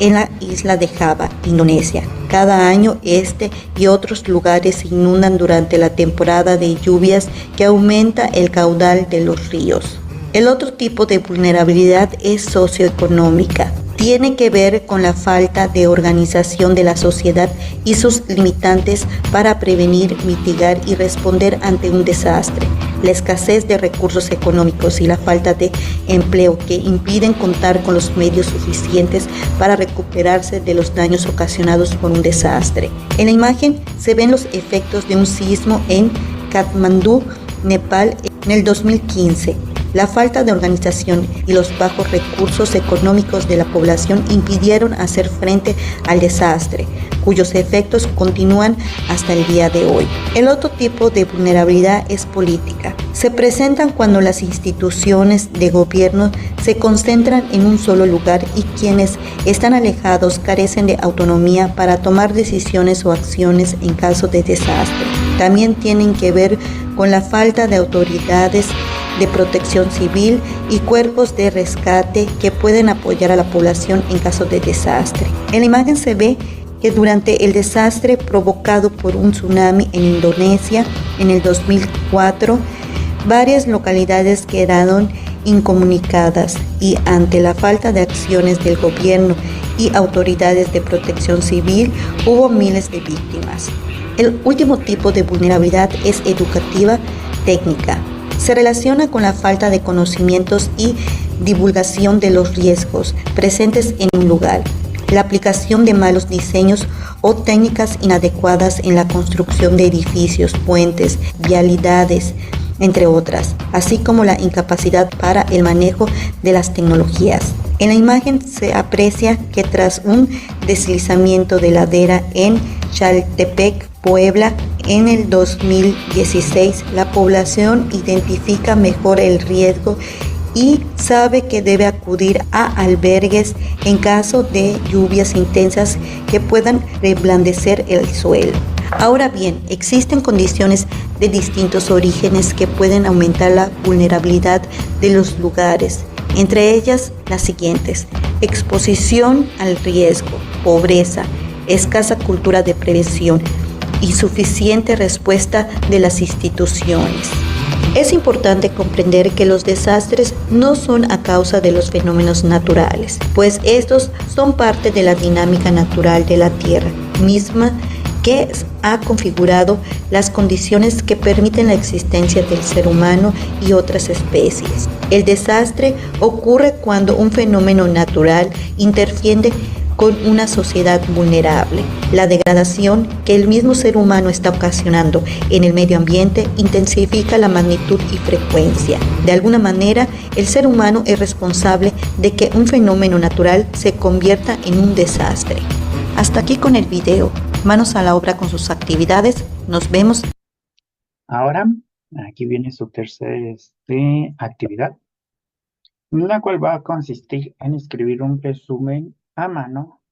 en la isla de Java, Indonesia. Cada año este y otros lugares se inundan durante la temporada de lluvias que aumenta el caudal de los ríos. El otro tipo de vulnerabilidad es socioeconómica. Tiene que ver con la falta de organización de la sociedad y sus limitantes para prevenir, mitigar y responder ante un desastre. La escasez de recursos económicos y la falta de empleo que impiden contar con los medios suficientes para recuperarse de los daños ocasionados por un desastre. En la imagen se ven los efectos de un sismo en Katmandú, Nepal, en el 2015. La falta de organización y los bajos recursos económicos de la población impidieron hacer frente al desastre, cuyos efectos continúan hasta el día de hoy. El otro tipo de vulnerabilidad es política. Se presentan cuando las instituciones de gobierno se concentran en un solo lugar y quienes están alejados carecen de autonomía para tomar decisiones o acciones en caso de desastre. También tienen que ver con la falta de autoridades de protección civil y cuerpos de rescate que pueden apoyar a la población en caso de desastre. En la imagen se ve que durante el desastre provocado por un tsunami en Indonesia en el 2004, varias localidades quedaron incomunicadas y ante la falta de acciones del gobierno y autoridades de protección civil hubo miles de víctimas. El último tipo de vulnerabilidad es educativa técnica. Se relaciona con la falta de conocimientos y divulgación de los riesgos presentes en un lugar, la aplicación de malos diseños o técnicas inadecuadas en la construcción de edificios, puentes, vialidades, entre otras, así como la incapacidad para el manejo de las tecnologías. En la imagen se aprecia que tras un deslizamiento de ladera en Chaltepec, Puebla, en el 2016, la población identifica mejor el riesgo y sabe que debe acudir a albergues en caso de lluvias intensas que puedan reblandecer el suelo. Ahora bien, existen condiciones de distintos orígenes que pueden aumentar la vulnerabilidad de los lugares, entre ellas las siguientes: exposición al riesgo, pobreza, escasa cultura de prevención, insuficiente respuesta de las instituciones. Es importante comprender que los desastres no son a causa de los fenómenos naturales, pues estos son parte de la dinámica natural de la Tierra misma que ha configurado las condiciones que permiten la existencia del ser humano y otras especies. El desastre ocurre cuando un fenómeno natural interfiere con una sociedad vulnerable. La degradación que el mismo ser humano está ocasionando en el medio ambiente intensifica la magnitud y frecuencia. De alguna manera, el ser humano es responsable de que un fenómeno natural se convierta en un desastre. Hasta aquí con el video. Manos a la obra con sus actividades. Nos vemos. Ahora, aquí viene su tercera actividad, la cual va a consistir en escribir un resumen a mano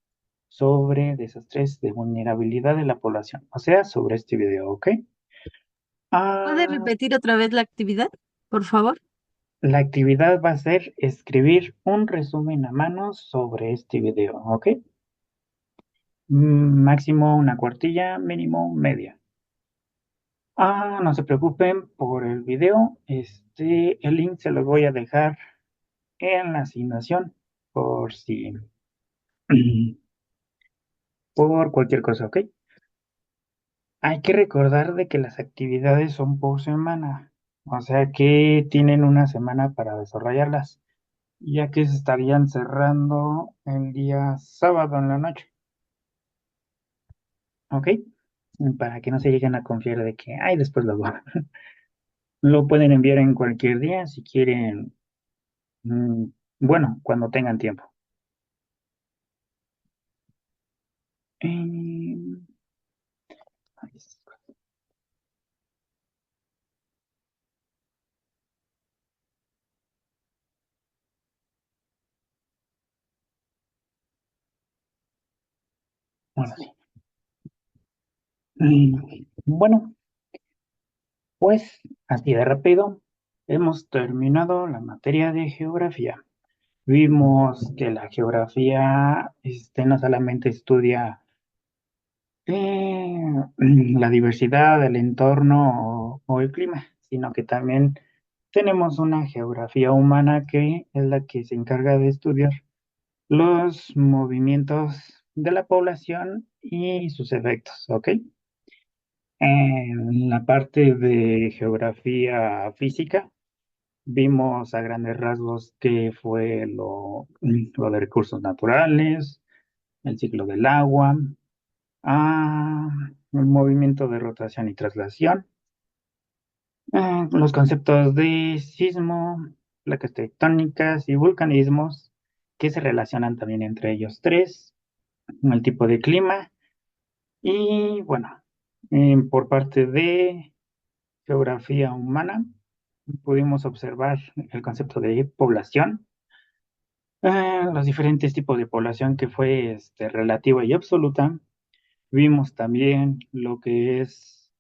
sobre desastres de vulnerabilidad de la población, o sea, sobre este video, ¿ok? ¿Puede Ah, repetir otra vez la actividad, por favor? la actividad va a ser escribir un resumen a mano sobre este video, ¿ok? Máximo una cuartilla, mínimo media. No se preocupen por el video, el link se lo voy a dejar en la asignación por si, por cualquier cosa, ¿ok? Hay que recordar de que las actividades son por semana, o sea que tienen una semana para desarrollarlas, ya que se estarían cerrando el día sábado en la noche, ¿ok? Para que no se lleguen a confiar de que, ay, después lo hago. Lo pueden enviar en cualquier día si quieren, mm, bueno, cuando tengan tiempo. Eh, Ahora sí. Bueno, pues así de rápido, hemos terminado la materia de geografía. Vimos que la geografía no solamente estudia la diversidad, el entorno o el clima, sino que también tenemos una geografía humana que es la que se encarga de estudiar los movimientos de la población y sus efectos, ¿ok? En la parte de geografía física, vimos a grandes rasgos qué fue lo de recursos naturales, el ciclo del agua, el movimiento de rotación y traslación, los conceptos de sismo, placas tectónicas y vulcanismos que se relacionan también entre ellos tres, el tipo de clima y bueno, por parte de geografía humana pudimos observar el concepto de población, los diferentes tipos de población que fue relativa y absoluta. Vimos también lo que es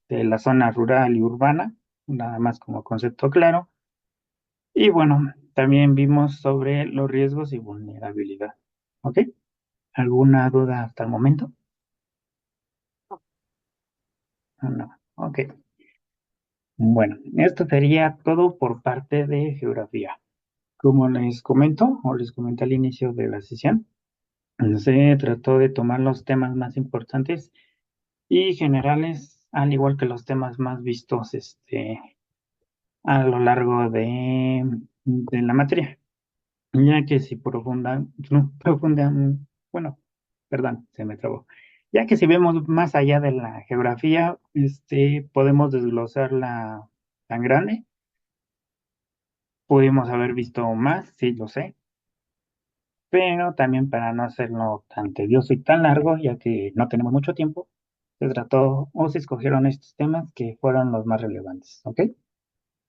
la zona rural y urbana, nada más como concepto claro. Y bueno, también vimos sobre los riesgos y vulnerabilidad. ¿Ok? ¿Alguna duda hasta el momento? No. Ok. Bueno, esto sería todo por parte de geografía. Como les comento, o les comenté al inicio de la sesión, se trató de tomar los temas más importantes y generales, al igual que los temas más vistos a lo largo de la materia, ya que si no, bueno, perdón, se me trabó, ya que si vemos más allá de la geografía, podemos desglosarla tan grande, pudimos haber visto más, sí, lo sé, pero también para no hacerlo tan tedioso y tan largo, ya que no tenemos mucho tiempo, se trató o se escogieron estos temas que fueron los más relevantes, ¿ok?